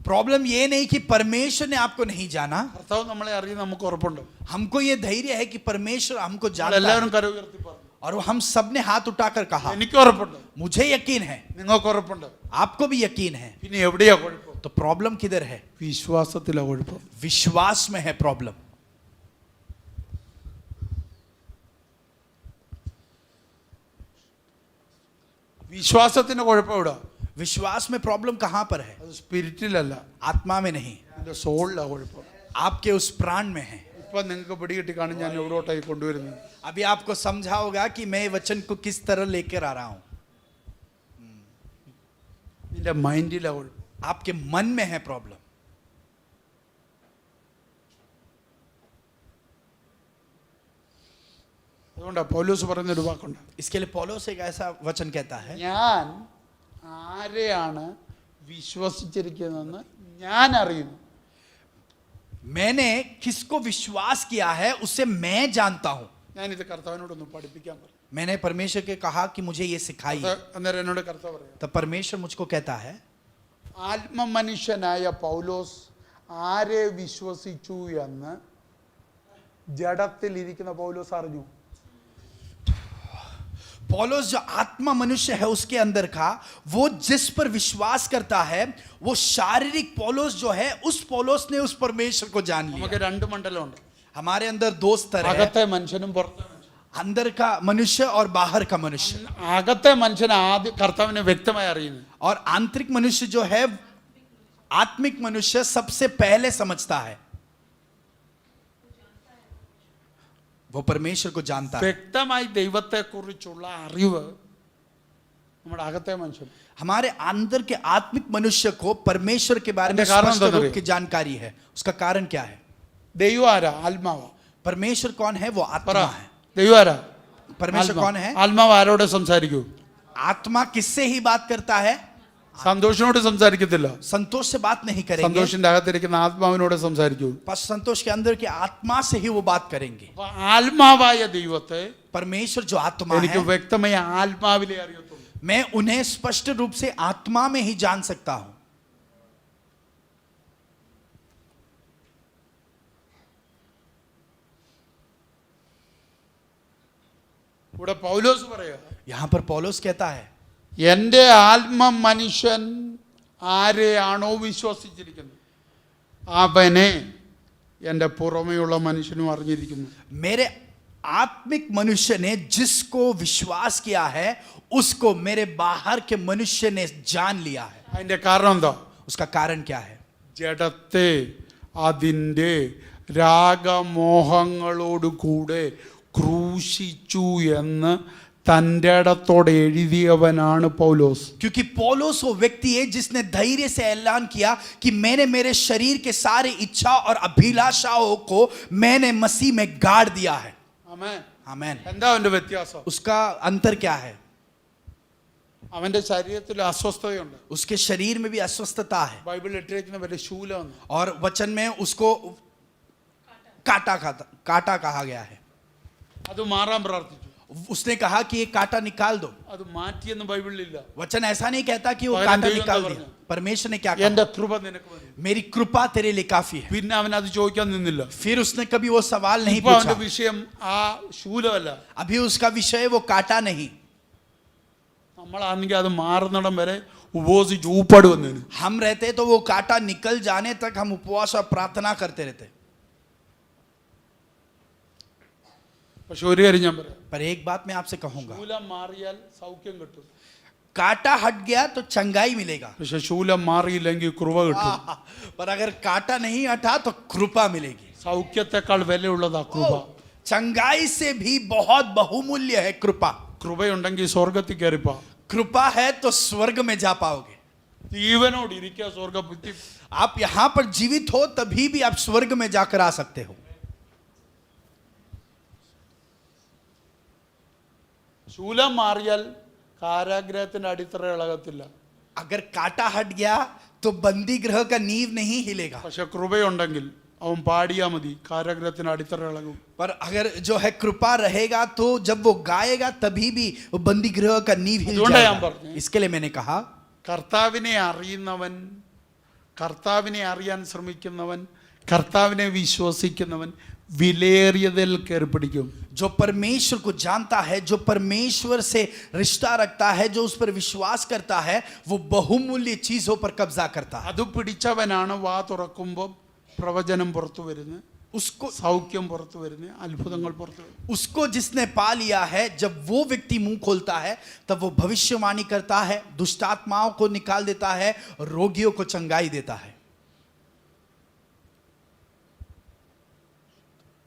प्रॉब्लम ये नहीं कि परमेश्वर ने आपको नहीं जाना, കർത്താവ് നമ്മളെ അറിയും, നമുക്ക് ഉറപ്പുണ്ട്. हमको ये धैर्य है कि परमेश्वर हमको जानता है. എല്ലാവരും കര ഉയർത്തി പറഞ്ഞു, और हम सब ने हाथ उठाकर कहा, എനിക്ക് ഉറപ്പുണ്ട്, मुझे यकीन है, നിങ്ങൾക്ക് ഉറപ്പുണ്ട്. आपको भी यकीन है. പിന്നെ എവിടെയാ കുഴപ്പം? तो प्रॉब्लम किधर है? വിശ്വാസത്തിലാ കുഴപ്പം. विश्वास में है प्रॉब्लम. വിശ്വാസത്തിന്റെ കുഴപ്പം എവിടാ? विश्वास में प्रॉब्लम कहां पर है? അത് സ്പിരിറ്റിലല്ല, आत्मा में नहीं, എന്റെ സോളിലാ കുഴപ്പം. आपके उस प्राण में है. ഇപ്പൊ നിങ്ങൾക്ക് പിടികിട്ടി കാണും ഞാൻ എവിടോട്ടായി കൊണ്ടുവരുന്നത്. अभी आपको समझा होगा कि मैं वचन को किस तरह लेकर आ रहा हूं. നിന്റെ മൈൻഡിലാ കുഴപ്പം. आपके मन में है प्रॉब्लम. അതുകൊണ്ടാ പൗലോസ് പറയുന്ന ഒരു വാക്കുണ്ട്, इसके लिए पौलुस एक ऐसा वचन कहता है, ഞാൻ ആരെയാണ് വിശ്വസിച്ചിരിക്കുന്നതെന്ന് ഞാൻ അറിയുന്നു. मैंने किसको विश्वास किया है उसे मैं जानता हूं. ഞാനിത് കർത്താവിനോടൊന്ന് പഠിപ്പിക്കാൻ പറഞ്ഞു. मैंने परमेश्वर के कहा कि मुझे ये सिखाइए. അന്നേരം എന്നോട് കർത്താവ് പറയാം, तब परमेश्वर मुझको कहता है, ആത്മമനുഷ്യനായ പൗലോസ് ആരെ വിശ്വസിച്ചു എന്ന് ജഡത്തിൽ ഇരിക്കുന്ന പൗലോസ് അറിഞ്ഞു. पौलुस जो आत्मा मनुष्य है उसके अंदर का, वो जिस पर विश्वास करता है, वो शारीरिक पौलुस जो है, उस पौलुस ने उस परमेश्वर को जान लिया. നമുക്ക് രണ്ട് മണ്ഡലമുണ്ട്, हमारे अंदर दो स्तर है, അകത്തെ മനുഷ്യനും പുറത്തെ മനുഷ്യനും. अंदर का मनुष्य और बाहर का मनुष्य. അകത്തെ മനുഷ്യൻ ആദ്യം കർത്താവിനെ വ്യക്തമായി അറിയുന്നു, और आंतरिक मनुष्य जो है, आत्मिक मनुष्य सबसे पहले समझता है, वो परमेश्वर को जानता है. വ്യക്തമായി ദൈവത്തെ കുറിച്ചുള്ള അറിവ് നമ്മുടെ അകത്തെ മനുഷ്യൻ. हमारे अंदर के आत्मिक मनुष्य को परमेश्वर के बारे में इसका कारण स्पष्ट क्या रूप है? की जानकारी है. उसका कारण क्या है? ദൈവം ആരാ? ആത്മാവാ. परमेश्वर कौन है? वो പറ, आत्मा है. ദൈവം ആരാ? परमेश्वर कौन है? ആത്മാവ് ആരോടെ സംസാരിക്കൂ? आत्मा किससे ही बात करता है? സന്തോഷിനോട് സംസാരിക്കത്തില്ല, संतोष से बात नहीं करेंगे. സന്തോഷിന്റെ അകത്തിരിക്കുന്ന ആത്മാവിനോട് സംസാരിക്കൂ. बस संतोष के अंदर की आत्मा से ही वो बात करेंगे. അപ്പൊ ആത്മാവായ ദൈവത്തെ परमेश्वर जो आत्मा എനിക്ക് है, വ്യക്തമായി ആത്മാവിലെ അറിയത്തുള്ളൂ. मैं उन्हें स्पष्ट रूप से आत्मा में ही जान सकता हूं. ഇവിടെ പൗലോസ് പറയാ, यहां पर पौलुस कहता है, എന്റെ ആത്മ മനുഷ്യൻ ആരെയാണോ വിശ്വസിച്ചിരിക്കുന്നത് അവനെ എന്റെ പുറമെയുള്ള മനുഷ്യനും അറിഞ്ഞിരിക്കുന്നു. मेरे आत्मिक मनुष्य ने जिसको विश्वास किया है, उसको मेरे बाहर के मनुष्य ने जान लिया है. അതിന്റെ കാരണം എന്താ? उसका कारण क्या है? ജഡത്തെ അതിൻ്റെ രാഗമോഹങ്ങളോടുകൂടെ ക്രൂശിച്ചു എന്ന് തൻ്റെ ഇടത്തോടെ എഴുതിയവനാണ് പൗലോസ്. क्योंकि पौलुस वो व्यक्ति है जिसने धैर्य से ऐलान किया कि मैंने मेरे शरीर के सारे इच्छा और अभिलाषाओं को मैंने मसीह में गाड़ दिया है. ആമേൻ. आमेन. എന്താ അവന്റെ വ്യത്യാസം? उसका अंतर क्या है? അവന്റെ ശരീരത്തിൽ അസ്വസ്ഥതയുണ്ട്. उसके शरीर में भी अस्वस्थता है. ബൈബിൾ ഇട്ടിരിക്കുന്ന പോലെ ശൂലം, और वचन में उसको काटा कहा गया है. അത് മാറാൻ പ്രാർത്ഥിച്ചു. उसने कहा कि ये कांटा निकाल दो. അത് മാറ്റിയെന്ന് ബൈബിളിലില്ല. वचन ऐसा नहीं कहता कि वो पहले कांटा देव निकाल ने दिया. बोला। परमेश्वर ने क्या എന്റെ कहा? കൃപ നിനക്ക് മതി. मेरी कृपा तेरे लिए काफी है. പിന്നെ അവൻ അത് ചോദിക്കാൻ നിന്നില്ല. फिर उसने कभी वो सवाल नहीं ഇപ്പൊ അവന്റെ पूछा. വിഷയം ആ ശൂലമല്ല. अभी उसका विषय वो कांटा नहीं. നമ്മളാണെങ്കിൽ അത് മാറുന്നിടം വരെ ഉപവസിച്ച് ഊപ്പാട് വന്നേന്. हम रहते तो वो कांटा निकल जाने तक हम उपवास और प्रार्थना करते रहते. പക്ഷെ ഒരു കാര്യം ഞാൻ പറയാം, पर एक बात मैं आपसे कहूंगा, ശൂലം മാറിയാൽ സൗഖ്യം കിട്ടും. कांटा हट गया तो चंगाई मिलेगा. പക്ഷെ ശൂലം മാറിയില്ലെങ്കിൽ കൃപ കിട്ടും. पर अगर कांटा नहीं हटा तो कृपा मिलेगी. സൗഖ്യത്തെക്കാൾ വിലയുള്ളതാ കൃപ. चंगाई से भी बहुत बहुमूल्य है कृपा. കൃപയുണ്ടെങ്കിൽ സ്വർഗത്തിൽ കയറിപ്പോ. कृपा है तो स्वर्ग में जा पाओगे. ജീവനോട് ഇരിക്കുക സ്വർഗ ബുദ്ധി. आप यहां पर जीवित हो तभी भी आप स्वर्ग में जाकर आ सकते हो. ശൂലം മാറിയാൽ കാരാഗ്രഹത്തിന്റെ അടിത്തറ ഇളകത്തില്ല. अगर कांटा हट गया तो बंदी गृह का नींव नहीं हिलेगा, പക്ഷെ കൃപയുണ്ടെങ്കിൽ അവൻ പാടിയാ മതി, കാരാഗ്രഹത്തിന് അടിത്തറ ഇളകും. पर अगर जो है कृपा रहेगा तो जब वो गाएगा तभी भी वो बंदी गृह का नींव हिल അതുകൊണ്ടാ ഞാൻ जाएगा. പറഞ്ഞത്, इसके लिए मैंने कहा കർത്താവിനെ അറിയുന്നവൻ, കർത്താവിനെ അറിയാൻ ശ്രമിക്കുന്നവൻ, കർത്താവിനെ വിശ്വസിക്കുന്നവൻ വിലയേറിയതിൽ കയറി പിടിക്കും. जो परमेश्वर को जानता है, जो परमेश्वर से रिश्ता रखता है, जो उस पर विश्वास करता है, वो बहुमूल्य चीजों पर कब्जा करता है. അത് പിടിച്ചവനാണ് വാ തുറക്കുമ്പോൾ പ്രവചനം പുറത്തു വരുന്നത്, उसको സൗഖ്യം പുറത്തു വരുന്നത്, അത്ഭുതങ്ങൾ പുറത്തു വരുന്നത്. उसको जिसने पा लिया है, जब वो व्यक्ति मुंह खोलता है तब वो भविष्यवाणी करता है, दुष्ट आत्माओं को निकाल देता है, रोगियों को चंगाई देता है.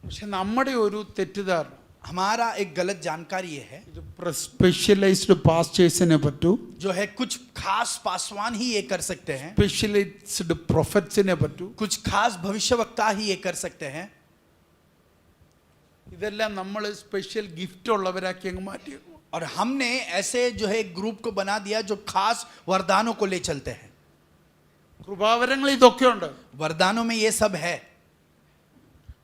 പക്ഷെ നമ്മുടെ ഒരു തെറ്റിദ്ധാരണ, हमारा एक गलत जानकारी ये है, ഇത് സ്പെഷ്യലൈസ്ഡ് പാസ്റ്റേഴ്സിനെ പറ്റൂ, जो है कुछ खास पासवान ही ये कर सकते हैं, സ്പെഷ്യലൈസ്ഡ് പ്രൊഫറ്റ്സിനെ പറ്റൂ. कुछ खास भविष्यवक्ता ही ये कर सकते हैं. ഇതെല്ലാം നമ്മൾ സ്പെഷ്യൽ ഗിഫ്റ്റ് ഉള്ളവരാക്കി അങ്ങ് മാറ്റിയേക്കും. और हमने ऐसे जो है एक ग्रुप को बना दिया जो खास वरदानों को ले चलते हैं. കൃപാവരങ്ങൾ ഇതൊക്കെ ഉണ്ട്, वरदानों में ये सब है,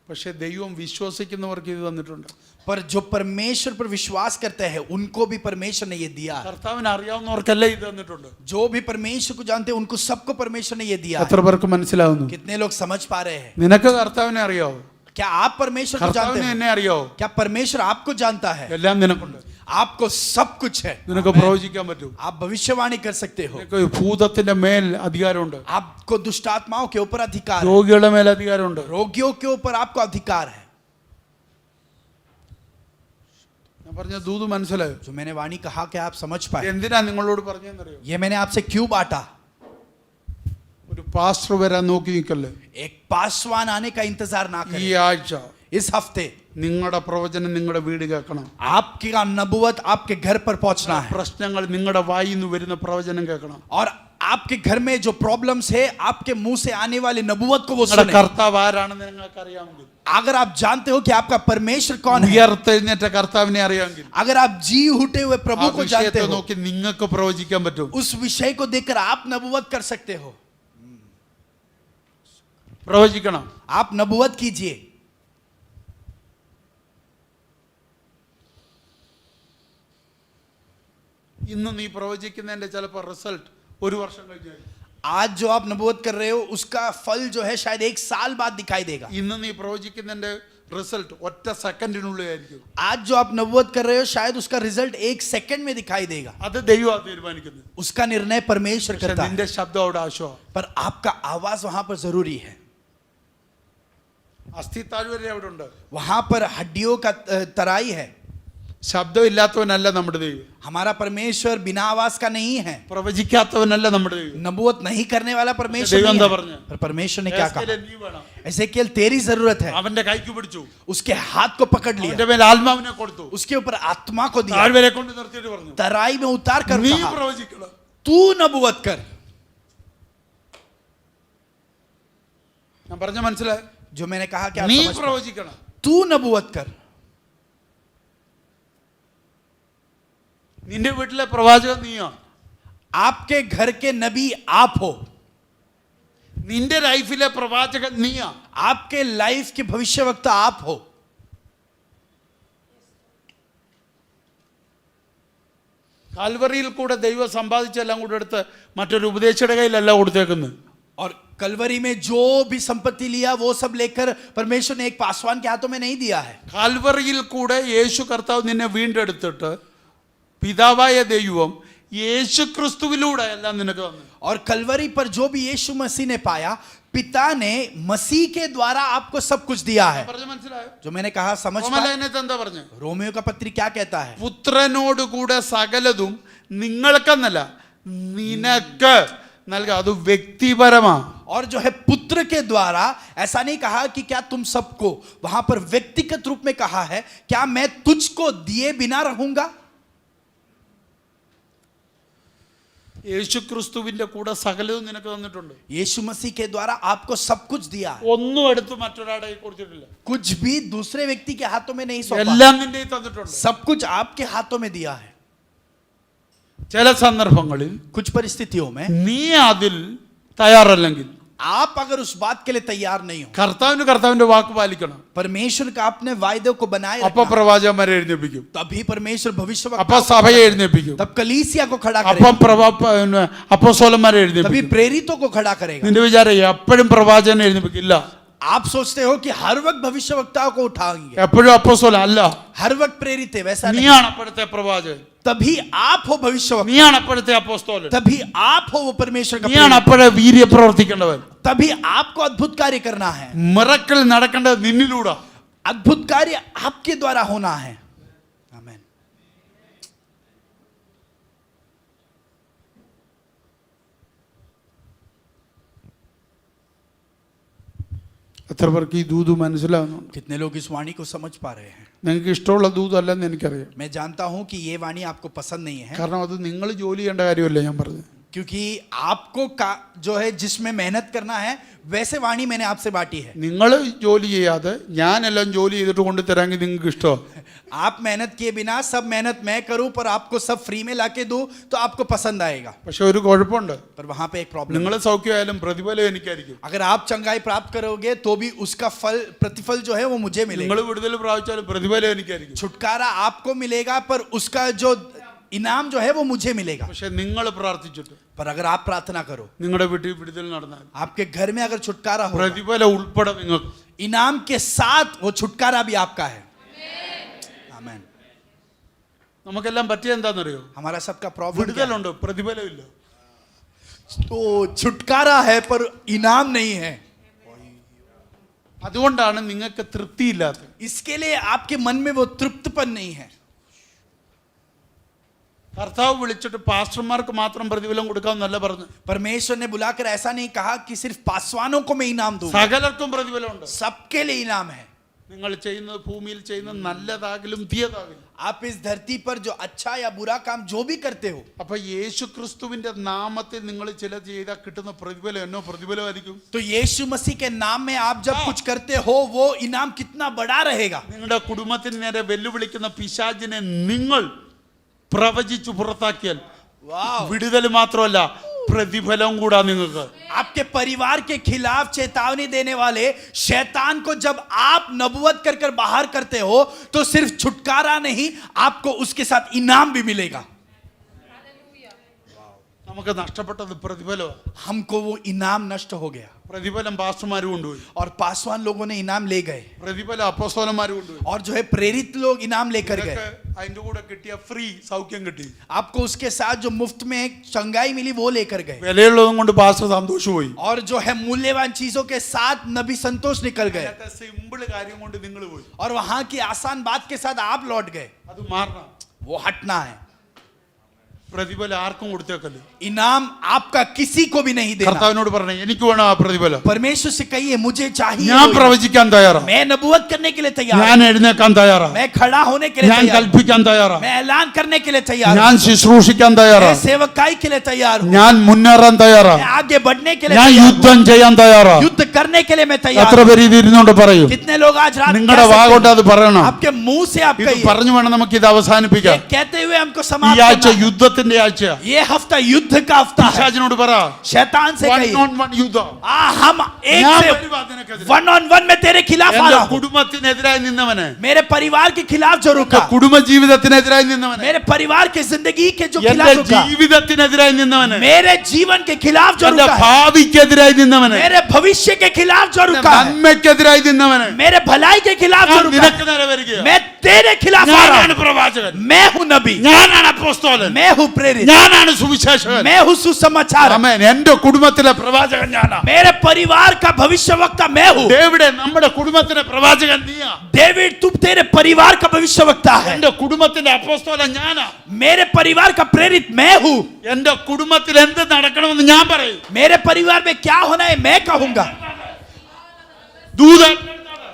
പക്ഷെ ദൈവം വിശ്വസിക്കുന്നവർക്ക് ഇത് തന്നിട്ടുണ്ട്. पर जो परमेश्वर पर विश्वास करते हैं उनको भी परमेश्वर ने ये दिया है. കർത്താവിനെ അറിയാവുന്നവർക്കല്ല ഇത് തന്നിട്ടുണ്ട്. जो भी परमेश्वर को जानते हैं उनको सबको परमेश्वर ने ये दिया എത്ര है. പേർക്ക് മനസ്സിലാവുന്നു? कितने लोग समझ पा रहे हैं? നിനക്ക് കർത്താവിനെ അറിയാവോ? क्या आप परमेश्वर को जानते കർത്താവിനെ हैं? എന്നെ അറിയാവോ? क्या परमेश्वर आपको जानता है? എല്ലാം നിനക്കുണ്ട്. आपको सब कुछ है. നിനക്ക് പ്രവചിക്കാൻ പറ്റും. आप भविष्यवाणी कर सकते हो. നിനക്ക് ഭൂതത്തിന്റെ മേൽ അധികാരമുണ്ട്, आपको दुष्ट आत्माओं के ऊपर अधिकार है, രോഗികളുടെ മേൽ അധികാരമുണ്ട്. रोगियों के ऊपर आपको अधिकार है. ഞാൻ പറഞ്ഞ ദൂത് മനസ്സിലായോ? जो मैंने वाणी कहा क्या आप समझ पाए? എന്തിനാ നിങ്ങളോട് പറഞ്ഞെന്നറിയോ? ये मैंने आपसे क्यों बांटा? ഒരു പാസ്റ്റർ വരാൻ നോക്കി നിൽക്കല്ലേ. एक पासवान आने का इंतजार ना ഈ करें. ആഴ്ച इस हफ्ते നിങ്ങളുടെ പ്രവചനം നിങ്ങളുടെ വീട് കേൾക്കണം. आपकी नबुवत आपके घर पर पहुंचना है, പ്രശ്നങ്ങൾ നിങ്ങളുടെ വായിൽ നിന്ന് വരുന്ന പ്രവചനം കേൾക്കണം. और आपके घर में जो प्रॉब्लम्स है आपके मुंह से आने वाली नबुवत को वो നിങ്ങളുടെ सुने. കർത്താവ് ആരാണെന്ന് നിങ്ങൾക്ക് അറിയാമെങ്കിൽ, अगर आप जानते हो कि आपका परमेश्वर कौन है, ഉയർത്തെഴുന്നേറ്റ കർത്താവിനെ അറിയാമെങ്കിൽ, अगर आप जी उठे हुए ആ प्रभु को जानते വിഷയത്തെ हो, നോക്കി നിങ്ങൾക്ക് പ്രവചിക്കാൻ പറ്റും. उस विषय को देखकर आप नबुवत कर सकते हो. പ്രവചിക്കണം. आप नबुवत कीजिए. ഇന്ന് നീ പ്രവചിക്കുന്നതിന്റെ ചിലപ്പോൾ റിസൾട്ട് ഒരു വർഷം കഴിഞ്ഞു. आज जो आप नबुवत कर रहे हो उसका फल जो है शायद 1 साल बाद दिखाई देगा. ഇന്ന് നീ പ്രവചിക്കുന്നതിന്റെ റിസൾട്ട് ഒറ്റ സെക്കൻഡിനുള്ളിലായിരിക്കും. आज जो आप नबुवत कर रहे हो शायद उसका रिजल्ट 1 सेकंड में दिखाई देगा. അത് ദൈവമാണ് തീരുമാനിക്കുന്നത്. उसका निर्णय परमेश्वर പക്ഷെ करता है, നിന്റെ ശബ്ദം അവിടെ ആശോ. पर आपका आवाज वहां पर जरूरी है. അസ്ഥി താഴ്വര അവിടെ ഉണ്ട്. वहां पर हड्डियों का तराई है. ശബ്ദം ഇല്ലാത്തവനല്ല നമ്മുടെ ദൈവം. हमारा परमेश्वर बिना आवाज का नहीं है. പ്രവചിക്കാത്തവനല്ല നമ്മുടെ ദൈവം. नबुवत नहीं करने वाला परमेश्वर ദൈവം नहीं എന്താ है. പറഞ്ഞത്? पर परमेश्वर ने क्या कहा? എസ്കേലേ നീ വേണം. एसेकिएल तेरी जरूरत है. അവന്റെ കൈക്ക് പിടിച്ചു, उसके हाथ को पकड़ लिया, അവന്റെ മേൽ ആത്മാവിനെ കൊടുത്തു, उसके ऊपर आत्मा को दिया, താഴ്വരെ കൊണ്ട് നിർത്തിയിട്ട് പറഞ്ഞു, तराई में उतार कर നീ कहा, പ്രവചിക്കണം. तू नबुवत कर. ഞാൻ പറഞ്ഞ മനസ്സിലായി? जो मैंने कहा क्या നീ समझ पाए? പ്രവചിക്കണം. तू नबुवत कर. നിന്റെ വീട്ടിലെ പ്രവാചകൻ നീയോ? आपके घर के नबी आप हो. നിന്റെ ലൈഫിലെ പ്രവാചകൻ നീയാ. आपके लाइफ के भविष्यवक्ता आप हो. കാൽവറിയിൽ കൂടെ ദൈവം സമ്പാദിച്ചെല്ലാം കൂടെ എടുത്ത് മറ്റൊരു ഉപദേശയുടെ കയ്യിലല്ല കൊടുത്തേക്കുന്നത്. और कलवरी में जो भी संपत्ति लिया वो सब लेकर परमेश्वर ने एक पासवान के हाथों में नहीं दिया है. കാൽവറിയിൽ കൂടെ യേശു കർത്താവ് നിന്നെ വീണ്ടെടുത്തിട്ട് പിതാവായ ദൈവം യേശു ക്രിസ്തുവിലൂടെ എല്ലാം നിനക്ക് തന്നു. और कलवरी पर जो भी यीशु मसीह ने पाया, पिता ने मसीह के द्वारा आपको सब कुछ दिया है. പറഞ്ഞ മനസ്സിലായോ? जो मैंने कहा समझ पाए? റോമാലേഖനത്തിൽ എന്താ പറഞ്ഞു? रोमियो का पत्री क्या कहता है? പുത്രനോട് കൂടെ സകലതും നിങ്ങൾക്കെന്നല്ല നിനക്ക് നൽകുക. അത് വ്യക്തിപരമാ. और जो है पुत्र के द्वारा, ऐसा नहीं कहा कि क्या तुम सबको, वहां पर व्यक्तिगत रूप में कहा है, क्या मैं तुझको दिए बिना रहूंगा? യേശുക്രിസ്തുവിന്റെ കൂടെ സകലവും നിനക്ക് തന്നിട്ടുണ്ട്. यीशु मसीह के द्वारा आपको सब कुछ दिया है, ഒന്നും എടുത്ത് മറ്റൊരാളുടെ കയ്യിൽ കൊടുത്തിട്ടില്ല. कुछ भी दूसरे व्यक्ति के हाथों में नहीं सौंपा, എല്ലാം നിന്റെ കയ്യിൽ തന്നിട്ടുണ്ട്. सब कुछ आपके हाथों में दिया है. ചില സന്ദർഭങ്ങളിൽ कुछ परिस्थितियों में നീ അതിൽ തയ്യാറല്ലെങ്കിൽ आप अगर उस बात के लिए तैयार नहीं हो, കർത്താവിന്റെ വാക്ക് പാലിക്കണം. परमेश्वर का अपने वायदे को बनाए അപ്പൊ रखना, പ്രവാചകന്മാരെ എഴുന്നേൽപ്പിക്കും, तभी परमेश्वर അപ്പൊ भविष्यवक्ता, സഭയെ എഴുന്നേൽപ്പിക്കും, तब कलीसिया को खड़ा അപ്പം करेगा, അപ്പോസ്തലന്മാരെ तभी എഴുന്നേൽപ്പിക്കും. प्रेरितों को खड़ा करेगा. നിന്റെ വിചാരം എപ്പോഴും പ്രവാചകനെ എഴുന്നേൽപ്പിക്കില്ല, आप सोचते हो कि हर वक्त भविष्यवक्ताओं को उठाएंगे, എപ്പോഴും അപ്പോസ്തലൻ അല്ല. हर वक्त प्रेरित है, वैसा नहीं. നീയാണ് അപ്പോഴത്തെ പ്രവാചകൻ, तभी आप हो भविष्यवक्ता, നീയാണ് അപ്പോഴത്തെ അപ്പോസ്തലൻ, तभी आप हो वो परमेश्वर का നീയാണ് प्रेरित, അപ്പോഴേ വീര്യ പ്രവർത്തിക്കേണ്ടവൻ. तभी आपको अद्भुत कार्य करना है. മിറക്കിൾ നടക്കേണ്ടത് നിന്നിലൂടെ. अद्भुत कार्य आपके द्वारा होना है. आमीन. എത്ര പേർക്ക് ഈ ദൂത് മനസ്സിലാവുന്നുണ്ട്? कितने लोग इस वाणी को समझ पा रहे हैं? നിങ്ങൾക്ക് ഇഷ്ടമുള്ള ദൂതല്ലെന്ന് എനിക്കറിയാം, मैं जानता हूं कि ये वाणी आपको पसंद नहीं है, കാരണം അത് നിങ്ങൾ ജോലി ചെയ്യേണ്ട കാര്യമല്ല ഞാൻ പറഞ്ഞത്. क्योंकि आपको जो है जिसमें मेहनत करना है वैसे वाणी मैंने आपसे बांटी है. നിങ്ങൾ ജോലി ചെയ്യാതെ ഞാനെല്ലാം ജോലി ചെയ്തിട്ട് കൊണ്ടുതരാമെങ്കിൽ നിങ്ങൾക്ക് ഇഷ്ടമാണ്. आप मेहनत किए बिना सब मेहनत मैं करूं पर आपको सब फ्री में लाके दूं तो आपको पसंद आएगा. പക്ഷെ ഒരു കുഴപ്പമുണ്ട്, पर वहां पे एक प्रॉब्लम, നിങ്ങൾ സൗഖ്യമായാലും പ്രതിഫലം എനിക്കായിരിക്കും. अगर आप चंगाई प्राप्त करोगे तो भी उसका फल प्रतिफल जो है वो मुझे നിങ്ങൾ मिलेगा. വിടുതൽ പ്രാപിച്ചാലും പ്രതിഫലം എനിക്കായിരിക്കും. छुटकारा आपको मिलेगा पर उसका जो इनाम जो है वो मुझे मिलेगा. പക്ഷെ നിങ്ങൾ പ്രാർത്ഥിച്ചിട്ട് पर अगर आप प्रार्थना करो, നിങ്ങളുടെ വീട്ടിൽ വിടുതൽ നടന്നാൽ आपके घर में अगर छुटकारा हो, പ്രതിഫലം ഉൾപ്പെടെ നിങ്ങൾക്ക്. इनाम के साथ वो छुटकारा भी आपका है. आमीन. നമുക്കെല്ലാം പറ്റിയ എന്താണെന്നറിയോ? हमारा सबका प्रॉब्लम വിടുതലുണ്ട്, പ്രതിഫലം ഇല്ല. तो छुटकारा है पर इनाम नहीं है. അതുകൊണ്ടാണ് നിങ്ങൾക്ക് തൃപ്തിയില്ലാത്തത്. इसके लिए आपके मन में वो तृप्तपन नहीं है. കർത്താവ് വിളിച്ചിട്ട് പാസ്റ്റർമാർക്ക് മാത്രം പ്രതിഫലം കൊടുക്കാമെന്നല്ല പറഞ്ഞു. परमेश्वर ने बुलाकर ऐसा नहीं कहा कि सिर्फ पासवानों को मैं इनाम दूंगा, സകലർക്കും പ്രതിഫലമുണ്ട്. सबके लिए इनाम है. നിങ്ങൾ ചെയ്യുന്നത് ഭൂമിയിൽ ചെയ്യുന്നത് നല്ലതാകിലും തീയതാകിലും. आप इस धरती पर जो अच्छा या बुरा काम जो भी करते हो, അപ്പൊ യേശു ക്രിസ്തുവിന്റെ നാമത്തിൽ നിങ്ങൾ ചില ചെയ്താൽ കിട്ടുന്ന പ്രതിഫലം എന്നോ പ്രതിഫലമായിരിക്കും. तो यीशु मसीह के नाम में आप जब कुछ करते हो वो इनाम कितना बड़ा रहेगा. നിങ്ങളുടെ കുടുംബത്തിന് നേരെ വെല്ലുവിളിക്കുന്ന പിശാചിനെ നിങ്ങൾ പ്രവചിച്ചു പുറത്താക്കിയാൽ वाह. വിടുതൽ മാത്രമല്ല പ്രതിഫലം കൂടാ നിങ്ങൾക്ക്. आपके परिवार के खिलाफ चेतावनी देने वाले शैतान को जब आप नबूवत कर कर बाहर करते हो तो सिर्फ छुटकारा नहीं आपको उसके साथ इनाम भी मिलेगा. നമുക്ക് നഷ്ടപ്പെട്ടത് പ്രതിഫലം. हमको वो इनाम नष्ट हो गया പ്രതിഫലം പാസ്റ്റർമാർ കൊണ്ടുപോയി, और पासवान लोगों ने इनाम ले गए, പ്രതിഫലം അപ്പോസ്തലന്മാർ കൊണ്ടുപോയി. और जो है प्रेरित लोग इनाम लेकर गए. നിങ്ങൾക്ക് അതിന്റെ കൂടെ കിട്ടിയ ഫ്രീ സൗഖ്യം കിട്ടി, आपको उसके साथ जो मुफ्त में चंगाई मिली वो लेकर गए, വിലയുള്ളതും കൊണ്ട് പാസ്റ്റർ സന്തോഷം പോയി. और जो है मूल्यवान चीजों के साथ नबी संतोष निकल गए, സിമ്പിൾ കാര്യം കൊണ്ട് നിങ്ങൾ പോയി. और वहां की आसान बात के साथ आप लौट गए. അത് മാറണം. वो हटना है. പ്രതിഫലം ആർക്കും കൊടുത്തേക്കല്ലേ. इनाम आपका किसी को भी नहीं देना. കർത്താവിനോട് പറഞ്ഞു എനിക്ക് വേണം ആ പ്രതിഫലം. परमेश्वर से कहिए मुझे चाहिए ഞാൻ वो പ്രവചിക്കാൻ തയ്യാറാണ്, मैं नबूवत करने के लिए तैयार ഞാൻ हूं, എഴുന്നേക്കാൻ തയ്യാറാണ്, मैं खड़ा होने के लिए ഞാൻ तैयार हूं, കൽപ്പിക്കാൻ തയ്യാറാണ്, मैं ऐलान करने के लिए तैयार ഞാൻ हूं, ശുശ്രൂഷിക്കാൻ मैं തയ്യാറാണ്, सेवकाई के लिए तैयार हूं, ഞാൻ മുന്നേറാൻ मैं തയ്യാറാണ്, आगे बढ़ने के लिए ഞാൻ तैयार യുദ്ധം ചെയ്യാൻ हूं, തയ്യാറാണ്. युद्ध करने के लिए मैं तैयार എത്ര हूं. പേര് ഇത് ഇരുന്നുകൊണ്ട് പറയും? कितने लोग आज रात നിങ്ങളുടെ कह വാ सकते കൊണ്ട് हैं? അത് പറയണം. आपके मुंह से आप ഇത് कहिए. പറഞ്ഞു വേണം നമുക്ക് ഇത് അവസാനിപ്പിക്കാം. ये कहते हुए हमको ഈ समाप्त ആഴ്ച करना है. യുദ്ധത്തിന്റെ ആഴ്ച. ये हफ्ता युद्ध का हफ्ता है. പിശാചിനോട് പറ, शैतान से one कहिए on one യുദ്ധം. हम एक ഞാൻ से വരുവാ നിനക്കെതിരെ. 1-on-1 में तेरे खिलाफ आ എന്റെ रहा हूं. കുടുംബത്തിനെതിരായി നിന്നവനെ, मेरे परिवार के खिलाफ जो എന്റെ रुका, കുടുംബ ജീവിതത്തിനെതിരായി നിന്നവനെ, मेरे परिवार के जिंदगी के जो എന്റെ खिलाफ रुका, ജീവിതത്തിനെതിരായി നിന്നവനെ, मेरे जीवन के खिलाफ जो എന്റെ रुका है, ഭാവിക്കെതിരായി നിന്നവനെ, मेरे भविष्य के खिलाफ जो എന്റെ रुका है, നന്മയ്ക്കെതിരായി നിന്നവനെ, मेरे भलाई के खिलाफ जो ഞാൻ रुका നിനക്ക് है, നേരെ വരികയാണ്. मैं तेरे खिलाफ आ रहा ഞാനാണ് हूं. പ്രവാചകൻ, मैं हूं नबी, ഞാനാണ് അപ്പോസ്തലൻ, मैं हूं प्रेरित, ഞാനാണ് സുവിശേഷകൻ. मैं हूं सुसमाचार, ആമേൻ. എന്റെ കുടുംബത്തിലെ പ്രവാചകൻ ഞാനാ. मेरे परिवार का भविष्यवक्ता मैं हूं. ഡേവിഡ് നമ്മുടെ കുടുംബത്തിലെ പ്രവാചകൻ നീയാ. डेविड तुम तेरे परिवार का भविष्यवक्ता है. എന്റെ കുടുംബത്തിന്റെ അപ്പോസ്തലൻ ഞാനാ. मेरे परिवार का प्रेरित मैं हूं. എന്റെ കുടുംബത്തിൽ എന്ത് നടക്കണമെന്ന് ഞാൻ പറയും. मेरे परिवार में क्या होना है मैं कहूंगा. ദൂതൻ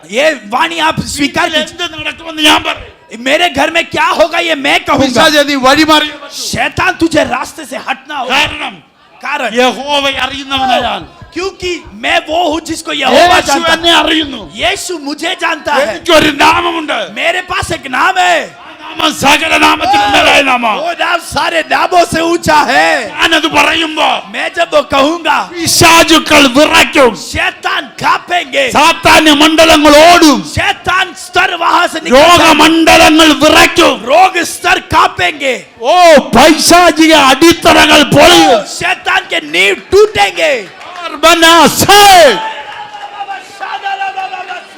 ये वाणी आप स्वीकार कीजिए. എന്ത് നടക്കുമെന്ന് ഞാൻ പറയും. मेरे घर में क्या होगा ये मैं कहूंगा। പിശാചേ, നീ വഴിമാറിയേ പറ്റൂ. शैतान तुझे रास्ते से हटना होगा। കാരണം कारण യഹോവയെ അറിയുന്നവനായാൽ क्योंकि मैं वो हूँ जिसको यहोवा യേശു जानता എന്നെ അറിയുന്നു. है। यीशु मुझे जानता है। എനിക്കൊരു നാമമുണ്ട്. मेरे पास एक नाम है। നാമം സകല നാമത്തിലും മേലായ നാമം. वो नाम सारे नामों से ऊंचा है। ഞാനത് പറയുമ്പോ मैं जब वो कहूंगा പിശാചുക്കൾ വിറയ്ക്കും. शैतान कांपेंगे। സാത്താന്യ മണ്ഡലങ്ങൾ ഓടും. शैतान स्तर वहां से निकल രോഗമണ്ഡലങ്ങൾ വിറയ്ക്കും. रोग स्तर कांपेंगे। ഓ പൈശാചിക അടിത്തറകൾ പൊളിയും. शैतान के नींव टूटेंगे। ബനാസേ.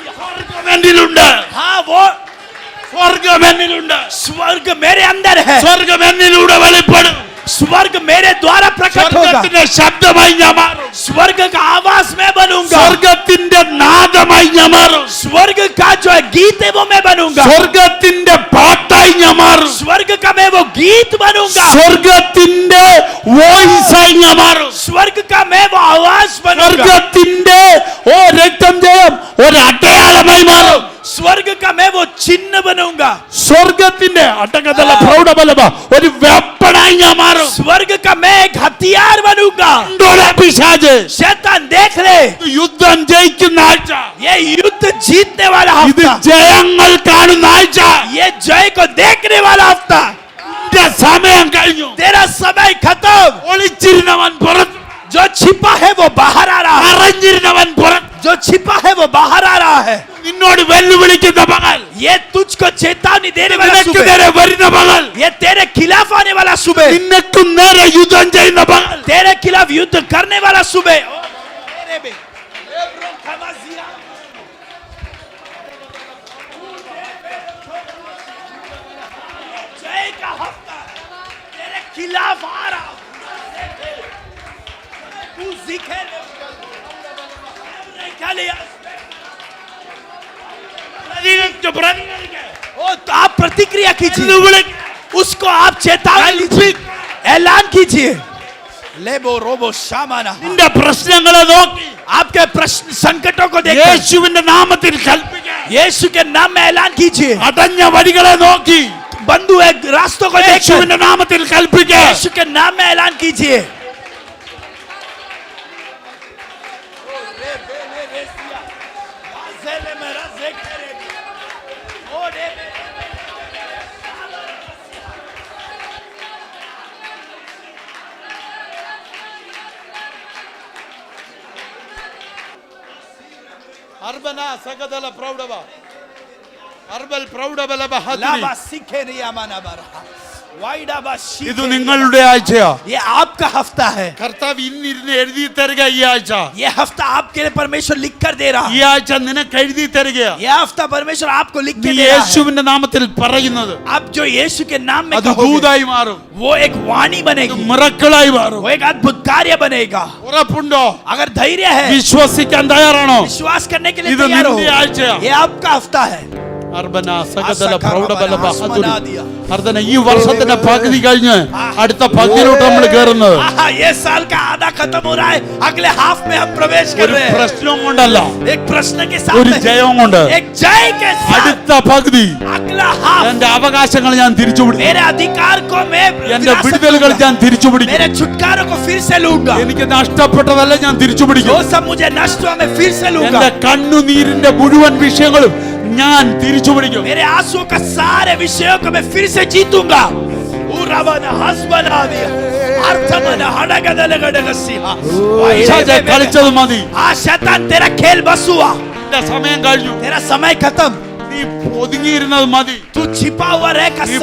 സ്വർഗ്ഗം എന്നിലുണ്ട്. हाँ वो സ്വർഗ്ഗം എന്നിലുണ്ട്. स्वर्ग मेरे अंदर है। സ്വർഗ്ഗം എന്നിലൂടെ വെളിപ്പെടും. स्वर्ग मेरे द्वारा प्रकट होगा। സ്വർഗ്ഗത്തിന്റെ ശബ്ദമായി ഞാൻ മാറും. स्वर्ग का आवाज मैं बनूंगा। സ്വർഗ്ഗത്തിന്റെ നാദമായി ഞാൻ മാറും. स्वर्ग का जो है गीत है वो मैं बनूंगा। സ്വർഗ്ഗത്തിന്റെ പാട്ടായി ഞാൻ മാറും. स्वर्ग का मैं वो गीत बनूंगा। സ്വർഗ്ഗത്തിന്റെ വോയിസായി ഞാൻ മാറും. स्वर्ग का मैं वो आवाज बनूंगा। സ്വർഗ്ഗത്തിന്റെ ഓ രക്തം ജയം ഒരു അടയാളമായി മാറും. स्वर्ग का मैं वो चिन्ह बनूंगा। സ്വർഗ്ഗത്തിന്റെ അടകതല പ്രൗഢബലമ ഒരു വെപ്പണായി ഞാൻ മാറും. स्वर्ग का मैं एक हथियार बनूंगा। ഉണ്ടോടാ പിശാച്? शैतान देख ले, യുദ്ധം ജയിക്കുന്ന ആഴ്ച. ये युद्ध जीतने वाला ഇത് हफ्ता, ജയങ്ങൾ കാണുന്ന ആഴ്ച. ये जय को देखने वाला हफ्ता। നിന്റെ സമയം കഴിഞ്ഞു. तेरा समय खत्म। ഒളിച്ചിരുന്നവൻ പുറത്ത്, जो छिपा है वो बाहर आ रहा है। അറിഞ്ഞിരുന്നവൻ പുറത്ത്. जो छिपा है वो बाहर आ रहा है। നിന്നോട് വെല്ലുവിളിക്കുന്ന പകൽ, ये तुझको चेतावनी देने वाला നിനക്ക് सुबह, നേരെ വരുന്ന പകൽ, ये तेरे खिलाफ आने वाला सुबह, നിനക്ക് നേരെ യുദ്ധം ചെയ്യുന്ന പകൽ, तेरे खिलाफ युद्ध करने वाला सुबह। जय का हफ्ता तेरे खिलाफ आ रहा। तू सीखे ओ तो आप प्रतिक्रिया कीजिए, വെല്ലുവിളി- उसको आप चेतावनी लीजिए, ऐलान कीजिए। लेबो रोबो शामाना, നിന്റെ പ്രശ്നങ്ങളെ നോക്കി आपके प्रश्न संकटों को देखकर യേശുവിന്റെ നാമത്തിൽ കൽപ്പിക്കുക. यीशु के नाम में ऐलान कीजिए। അടഞ്ഞ വഴികളെ നോക്കി बंधु है रास्तों को देखकर യേശുവിന്റെ നാമത്തിൽ കൽപ്പിക്കുക. यीशु के नाम में ऐलान कीजिए। അർബന സകദല പ്രൗഢവ അർബൽ പ്രൗഢബലബ ഹദ്രി. लाबा सीखे रिया माना बारा, वाइडा बा सीखे ഇത് रिया। നിങ്ങളുടെ ആഴ്ചയാ. ये आपका हफ्ता है। കർത്താവ് ഇന്നിരുന്ന് എഴുതി തരിക. ഈ ആഴ്ച, ये हफ्ता आपके लिए परमेश्वर लिख कर दे रहा ഈ है। ആഴ്ച നിനക്ക് എഴുതി തരികയാ. ये हफ्ता परमेश्वर आपको लिख നീ के दे रहा है। യേശുവിന്റെ നാമത്തിൽ പറയുന്നത് आप जो यीशु के नाम में അത് कहोगे, ദൂതായി മാറും. वो एक वाणी बनेगी, മിറക്കിളായി മാറും. वो एक अद्भुत कार्य बनेगा। ഉറപ്പുണ്ടോ? अगर धैर्य है, വിശ്വസിക്കാൻ തയ്യാറാണോ? विश्वास करने के लिए ഇത് तैयार നിന്റെ हो, ആഴ്ചയാ. ये आपका हफ्ता है। അർബന സകദല ആസകറബന പ്രൗഢബലബ ഹദ്രി. ഹസ്മനാദിയ. അർദ്ധന ഈ വർഷത്തിന്റെ പകുതി കഴിഞ്ഞ് അടുത്ത പകുതിയിലോട്ട് നമ്മൾ കയറുന്നത് आहा, ये साल का आधा खत्म हो रहा है, अगले हाफ में हम प्रवेश कर ഒരു रहे हैं। പ്രശ്നവും കൊണ്ടല്ല, एक प्रश्न के ഒരു साथ, ജയവും കൊണ്ട്. एक जय के साथ അടുത്ത പകുതി अगला हाफ, എന്റെ അവകാശങ്ങൾ ഞാൻ തിരിച്ചുപിടിക്കും. मेरे अधिकार को मैं എന്റെ विरासत വിടുതലുകൾ लूंगा। ഞാൻ തിരിച്ചുപിടിക്കും. मेरे छुटकारों को फिर से लूंगा। എനിക്ക് നഷ്ടപ്പെട്ടതല്ല ഞാൻ जो തിരിച്ചുപിടിക്കും. सब मुझे नष्ट हुआ मैं फिर से लूंगा। എന്റെ കണ്ണുനീരിന്റെ മുഴുവൻ വിഷയങ്ങളും ഞാൻ തിരിച്ചുപിടിക്കും. मेरे आंसुओं का सारे विषयों को मैं फिर से जीतूंगा। उरावना हस्बना दिया, अर्थमना हड़गदलगडगसिहा। പിശാചേ, കളിച്ചത് മതി. आ शैतान तेरा खेल बस हुआ, എന്റെ സമയം കഴിഞ്ഞു. तेरा समय खत्म। നീ ഒതുങ്ങിയിരുന്നത് മതി. तू छिपा हुआ रह का നീ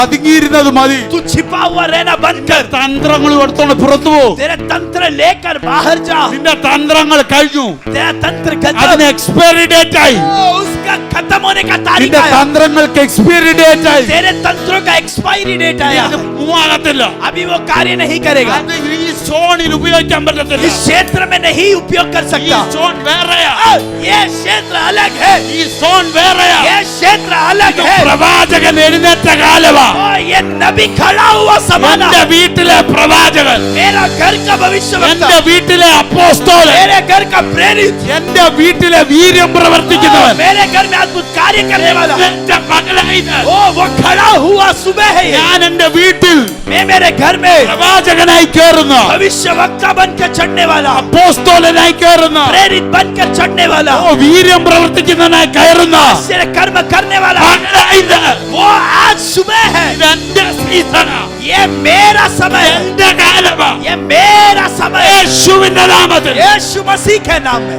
പതുങ്ങിയിരുന്നത് മതി. तू छिपा हुआ रहना बंद कर। തന്ത്രങ്ങൾ എടുത്തോണ്ട് പുറത്തു പോ. तेरे तंत्र लेकर बाहर जा। നിന്റെ തന്ത്രങ്ങൾ കഴിഞ്ഞു. तेरा तंत्र അതിന് खत्म, എക്സ്പയറി ഡേറ്റ് ആയി. उसका खत्म होने का तारीख നിന്റെ आया। തന്ത്രങ്ങൾക്ക് എക്സ്പയറി ഡേറ്റ് ആയി. तेरे तंत्रों का एक्सपायरी डेट आया, ഇത് മൂവാകത്തില്ല. अभी वो कार्य नहीं करेगा। അത് ഈ സോണിൽ ഉപയോഗിക്കാൻ പറ്റത്തില്ല. इस क्षेत्र में नहीं उपयोग कर ഈ सकता। സോൺ വേറെയാ. ये क्षेत्र अलग है, ഈ സോൺ വേറെയാ. മേഖലയാ. ये क्षेत्र अलग ഇത് है। പ്രവാചകൻ എഴുന്നേറ്റ കാലമാ. और ये नबी खड़ा हुआ समाना। എന്റെ വീട്ടിലെ പ്രവാചകൻ, मेरा घर का भविष्यवक्ता, എന്റെ വീട്ടിലെ അപ്പോസ്തലൻ, मेरे घर का प्रेरित, എന്റെ വീട്ടിലെ വീര്യം പ്രവർത്തിക്കുന്നവൻ, मेरे घर में अद्भुत कार्य करने वाला, എന്റെ മകളായത്. ओ वो खड़ा हुआ सुबह है ये। ഞാൻ എന്റെ വീട്ടിൽ मैं मेरे घर में പ്രവാചകനായി കയറുന്ന, भविष्यवक्ता बनकर चढ़ने वाला, അപ്പോസ്തലനായി കയറുന്ന, प्रेरित बनकर चढ़ने वाला, ഓ വീര്യം പ്രവർത്തിക്കുന്നവനായി കയറുന്ന आश्चर्य कर्म करने वाला, മകളായത്. वो आज सुबह है। ഇതെന്റെ സീസണാ, ये मेरा समय है, എന്റെ കാലമാ. ये मेरा समय है। യേശുവിന്റെ നാമത്തിൽ यीशु मसीह के नाम में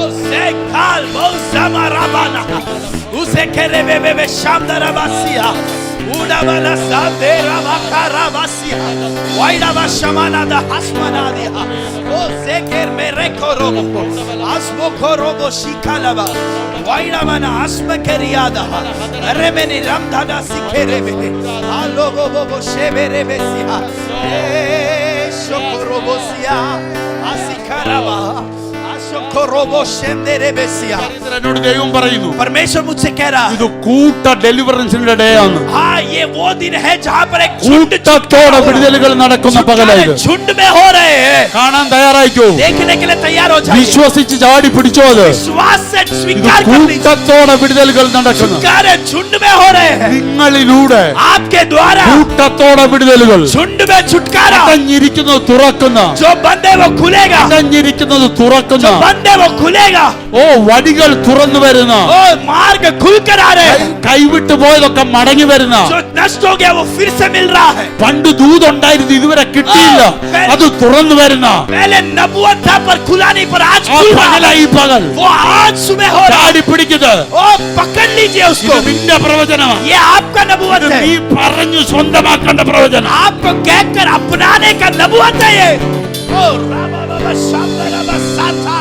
उसे काल बहु समाराबाना उसे केरे बे शामदराबासिया उड़ा वाला सादेरा वाकाराबासिया वाइडा वा शमाना दा हसमना दिया उसे केर मेरे कोरोबो आसबो कोरोबो शिकालावा वाइडा मना आसम केरियादा अरे मेनी रामदादा सिखेरे बे आलो बो शेबेरे बेसिया ए शोकोरोबोसिया आसिकारावा എന്നോട് ദൈവം പറയുന്നു, परमेश्वर मुझसे कह रहा है, ഇത് കൂട്ട ഡെലിവറൻസിന്റെ ഡേ ആണ്. हाँ ये वो दिन है जहाँ पर एक കൂട്ടത്തോടെ വിടുതലുകൾ നടക്കുന്ന പകലായത്. झुंड में हो रहे हैं। കാണാൻ തയ്യാറായിക്കോ? देखने के लिए तैयार हो जाइए। വിശ്വസിച്ച് ചാടി പിടിച്ചോ അത്. विश्वास से ഇത് स्वीकार कर लीजिए। കൂട്ടത്തോടെ വിടുതലുകൾ നടക്കുന്നു. छुटकारे झुंड में हो रहे हैं। നിങ്ങളിലൂടെ आपके द्वारा കൂട്ടത്തോടെ വിടുതലുകൾ. झुंड में छुटकारा, അടഞ്ഞിരിക്കുന്നത് തുറക്കുന്ന, जो बंदे वो खुलेगा, അടഞ്ഞിരിക്കുന്നത് തുറക്കുന്ന, जो बंदे वो खुलेगा, ഓ വടികൾ തുറന്നു വരുന്ന, ओ मार्ग खुल कर आ रहे हैं, കൈവിട്ടു പോയതൊക്കെ മടങ്ങി വരുന്ന. जो नष्ट हो गया वो फिर से मिल रहा है। പണ്ട് ദൂതുണ്ടായിരുന്നു, ഇതുവരെ കിട്ടിയില്ല, അത് തുറന്നു വരുന്ന पहले नबूवत था पर खुला नहीं, पर आज ആ खुल रहा है। പകലായി പകൽ वो आज सुबह हो रहा है। ചാടി പിടിക്കുന്നത്. ओ पकड़ लीजिए ഇത് उसको। നിന്റെ പ്രവചനമാണ്. ये आपका नबूवत ഇത് है। നീ പറഞ്ഞു സ്വന്തമാക്കേണ്ട പ്രവചനം. आपको कहकर अपनाने का नबूवत है ये। ओ रामा बाबा शामदा रामा साथा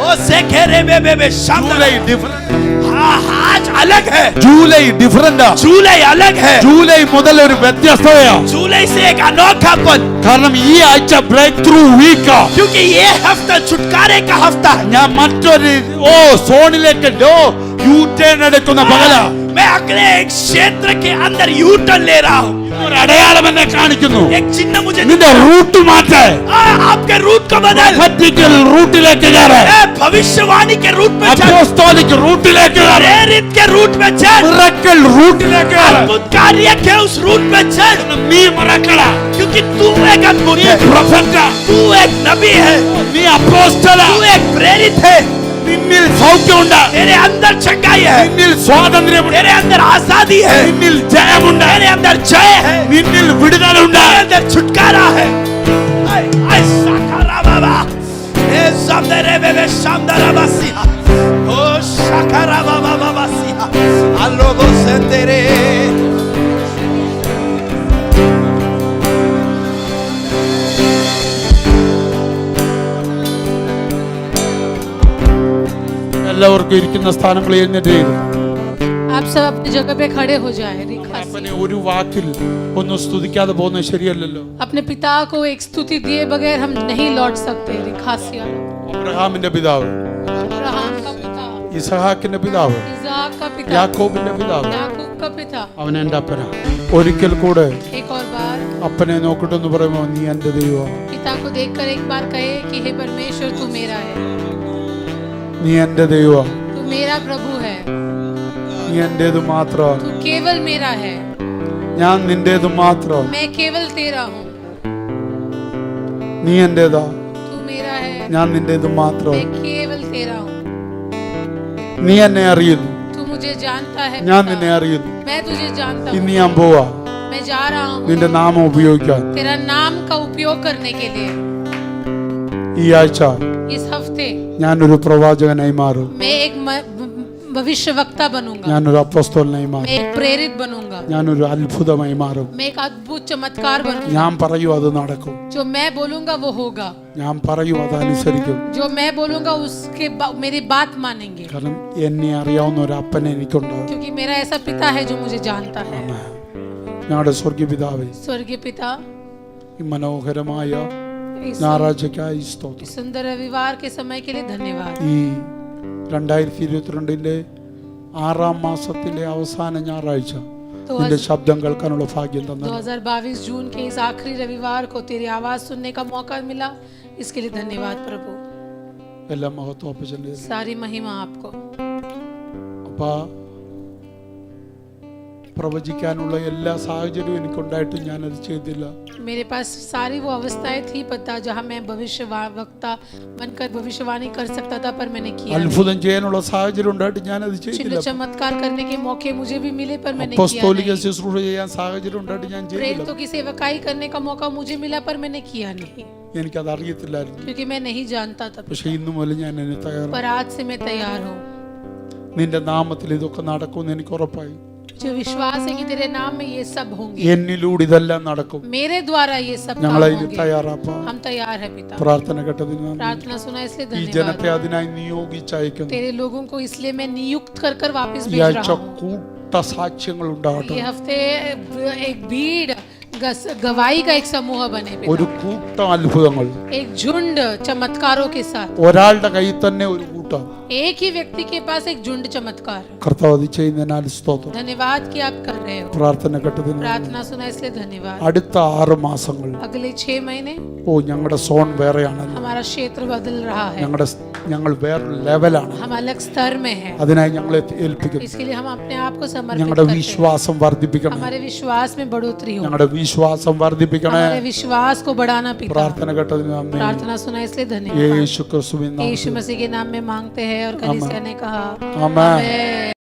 ओ सेखेरे बे शामदा। ജൂലൈ ഡിഫറെന്റ്, हाँ आज अलग है। July different. जुलाई अलग है। ജൂലൈ മുതൽ ഒരു വ്യത്യസ്തതയാ. जुलाई से एक अनोखापन, കാരണം ഈ ആഴ്ച ബ്രേക്ക് ത്രൂ വീക്കാ. क्योंकि ये हफ्ता छुटकारे का हफ्ता है। ഞാൻ മറ്റൊരു സോണിലേക്ക് യൂ ടേൺ എടുക്കുന്ന പകലാ. मैं अगले एक क्षेत्र के अंदर यू टर्न ले रहा हूँ। ഒരു അടയാളം എന്നെ കാണിക്കുന്നു. एक चिन्ह मुझे നിന്റെ റൂട്ട് മാറ്റേ. आपके रूट को बदल। പ്രൊഫറ്റിക്കൽ റൂട്ടിലേക്ക് കയറ്. भविष्यवाणी के रूट में चल, അപ്പോസ്തോലിക് റൂട്ടിലേക്ക് കയറ്. प्रेरित के रूट में चल, മിറക്കൽ റൂട്ടിലേക്ക് കയറ്. अद्भुत कार्य के उस रूट में चल, നീ മിറക്കലാ, क्योंकि तू एक अद्भुत നീ है, പ്രൊഫറ്റാ, तू एक नबी है, നീ അപ്പോസ്തലാ. तू एक प्रेरित है। നിന്നിൽ സൗഖ്യമുണ്ട്, तेरे अंदर चंगाई है, നിന്നിൽ സ്വാതന്ത്ര്യമുണ്ട്, तेरे अंदर आजादी है, നിന്നിൽ ജയമുണ്ട്, तेरे अंदर जय है, നിന്നിൽ വിടുതലുണ്ട്. तेरे अंदर छुटकारा है। आय आय साकारा बाबा ए समदरे बेबे शामदारा बासिया ओ साकारा बाबा बासिया अलोगो सेंतेरे എല്ലാവർക്കും ഇരിക്കുന്ന സ്ഥാനങ്ങളിൽ എഴുന്നേറ്റ് ചെയ്തു. आप सब अपनी जगह पे खड़े हो जाएं। അപ്പനെ ഒരു വാക്കിൽ ഒന്നും സ്തുതിക്കാതെ പോകുന്നത് ശരിയല്ലല്ലോ. अपने पिता को एक स्तुति दिए बगैर हम नहीं लौट सकते। रिखासिया അബ്രഹാമിന്റെ പിതാവ്, अब्राहम का पिता, ഇസഹാക്കിന്റെ പിതാവ്, इसाक का पिता, യാക്കോബിന്റെ പിതാവ്, याकूब का पिता। അവൻ എന്റെ അപ്പനാ. ഒരിക്കൽ കൂടെ एक और बार അപ്പനെ നോക്കിട്ടെന്ന് പറയുമ്പോ നീ എന്റെ ദൈവം, पिता को देखकर एक बार कहे कि हे परमेश्वर तू मेरा है, നീ എന്റെ ദൈവം, तू मेरा प्रभु है, നീ എന്റേത് മാത്രം, तू केवल मेरा है, ഞാൻ നിന്റേത് മാത്രം, मैं केवल तेरा हूँ। നീ എന്റേതാ, तू मेरा है, ഞാൻ നിന്റേത് മാത്രം. मैं केवल तेरा हूँ। നീ എന്നെ അറിയുന്നു, तू मुझे जानता है ഞാൻ पिता। നിന്നെ അറിയുന്നു. मैं तुझे जानता हूँ। ഇന്ന് ഞാൻ പോവാ मैं जा रहा हूँ നിന്റെ നാമം ഉപയോഗിക്കാൻ. तेरा नाम का उपयोग करने के लिए। ഈ ആഴ്ച इस हफ्ते ഞാനൊരു പ്രവാചകനായി മാറും, मैं एक भविष्य वक्ता बनूंगा, ഞാനൊരു അപ്പോസ്തലനായി मैं മാറും, एक प्रेरित बनूंगा, ഞാനൊരു അത്ഭുതമായി മാറും. मैं एक अद्भुत चमत्कार बनूंगा। ഞാൻ പറയൂ അത് നടക്കും, जो मैं बोलूंगा वो होगा, ഞാൻ പറയൂ അത് അനുസരിക്കും. जो मैं बोलूंगा उसके मेरी बात मानेंगे, കാരണം എന്നെ അറിയാവുന്ന ഒരു അപ്പൻ എനിക്കുണ്ട്. क्योंकि मेरा ऐसा पिता है जो मुझे जानता है। ഞങ്ങളുടെ സ്വർഗീയ പിതാവേ, स्वर्गीय पिता, ഈ മനോഹരമായ इस ഞായറാഴ്ചയ്ക്കായി സ്തോത്രം. सुंदर रविवार के समय के लिए धन्यवाद। ഈ 2022 6 മാസത്തിലെ അവസാന ഞായറാഴ്ച तो നിന്റെ ശബ്ദം കേൾക്കാനുള്ള ഭാഗ്യം തന്നെ 2022 जून के इस आखिरी रविवार को तेरी आवाज सुनने का मौका मिला, इसके लिए धन्यवाद प्रभु। എല്ലാ മഹത്വം അപ്പച്ചൻ്റെ सारी महिमा आपको। അപ്പാ പ്രവചിക്കാനുള്ള എല്ലാ സാഹചര്യവും എനിക്കുണ്ടായിട്ടും ഞാനത് ചെയ്തില്ല. मेरे पास सारी वो अवस्थाएं थी पता जहां मैं भविष्य वक्ता बनकर भविष्यवाणी कर सकता था, पर मैंने किया नहीं। അത്ഭുതം ചെയ്യാനുള്ള സാഹചര്യം ഉണ്ടായിട്ട് ഞാനത് चिन्ह ചെയ്തില്ല. चमत्कार करने के मौके मुझे भी मिले, पर मैंने किया അപ്പോസ്തോലിക नहीं। ശുശ്രൂഷ ചെയ്യാൻ സാഹചര്യം ഉണ്ടായിട്ട് ഞാൻ ചെയ്തില്ല. प्रेरितों की सेवकाई करने का मौका मुझे मिला, पर मैंने किया नहीं, എനിക്കത് അറിയത്തില്ലായിരുന്നു. क्योंकि मैं नहीं जानता था। പക്ഷെ ഇന്നു മുതൽ ഞാൻ അതിന് തയ്യാറാണ്. पर आज से मैं तैयार हूँ। നിന്റെ നാമത്തിൽ ഇതൊക്കെ നടക്കുമെന്ന് എനിക്ക് ഉറപ്പായി. जो विश्वास है कि तेरे नाम में ये सब होंगे, എന്നിലൂടെ ഇതെല്ലാം നടക്കും. मेरे द्वारा ये सब काम ഞങ്ങൾ അതിന് होंगे। തയ്യാറാപ്പാ. हम तैयार है पिता। പ്രാർത്ഥന കേട്ടതിന് നന്ദി. प्रार्थना सुना इसलिए ഈ ജനത്തെ धन्यवाद। അതിനായി നിയോഗിച്ചയക്കുന്നു. तेरे लोगों को इसलिए मैं नियुक्त कर कर वापस ഈ भेज ആഴ്ച रहा हूँ। കൂട്ട സാക്ഷ്യങ്ങൾ ഉണ്ടാകട്ടെ. ये हफ्ते एक भीड़ गवाही का एक समूह बने ഒരു पिता। കൂട്ടം അത്ഭുതങ്ങൾ. एक झुंड चमत्कारों के साथ। ഒരാളുടെ കയ്യിൽ തന്നെ ഒരു കൂട്ടം. एक ही व्यक्ति के पास एक झुंड चमत्कार है। കർത്താവ് അത് ചെയ്യുന്നതിനാൽ സ്തോത്രം. धन्यवाद कि आप कर रहे हो। പ്രാർത്ഥന കേട്ടതിന് നന്ദി. प्रार्थना सुना इसलिए धन्यवाद। അടുത്ത 6 മാസങ്ങൾ अगले 6 महीने ഞങ്ങളുടെ സോൺ വേറെയാണല്ലോ. हमारा क्षेत्र बदल रहा है। ഞങ്ങൾ വേറൊരു ലെവലാണ്. हम अलग स्तर में हैं। അതിനായി ഞങ്ങളെ ഏൽപ്പിക്കുന്നു. इसके लिए हम अपने आप को समर्पित ഞങ്ങളുടെ करते हैं। വിശ്വാസം വർദ്ധിപ്പിക്കണം. हमारे विश्वास में बढ़ोतरी हो। ഞങ്ങളുടെ വിശ്വാസം വർദ്ധിപ്പിക്കണേ. हमारे विश्वास को बढ़ाना पिता। പ്രാർത്ഥന കേട്ടതിന് നന്ദി. प्रार्थना सुना इसलिए धन्यवाद। യേശു ക്രിസ്തുവിൻ यीशु നാമത്തിൽ मसीह के नाम में मांगते हैं और कलीसिया ने कहा ആമേൻ. आमीन।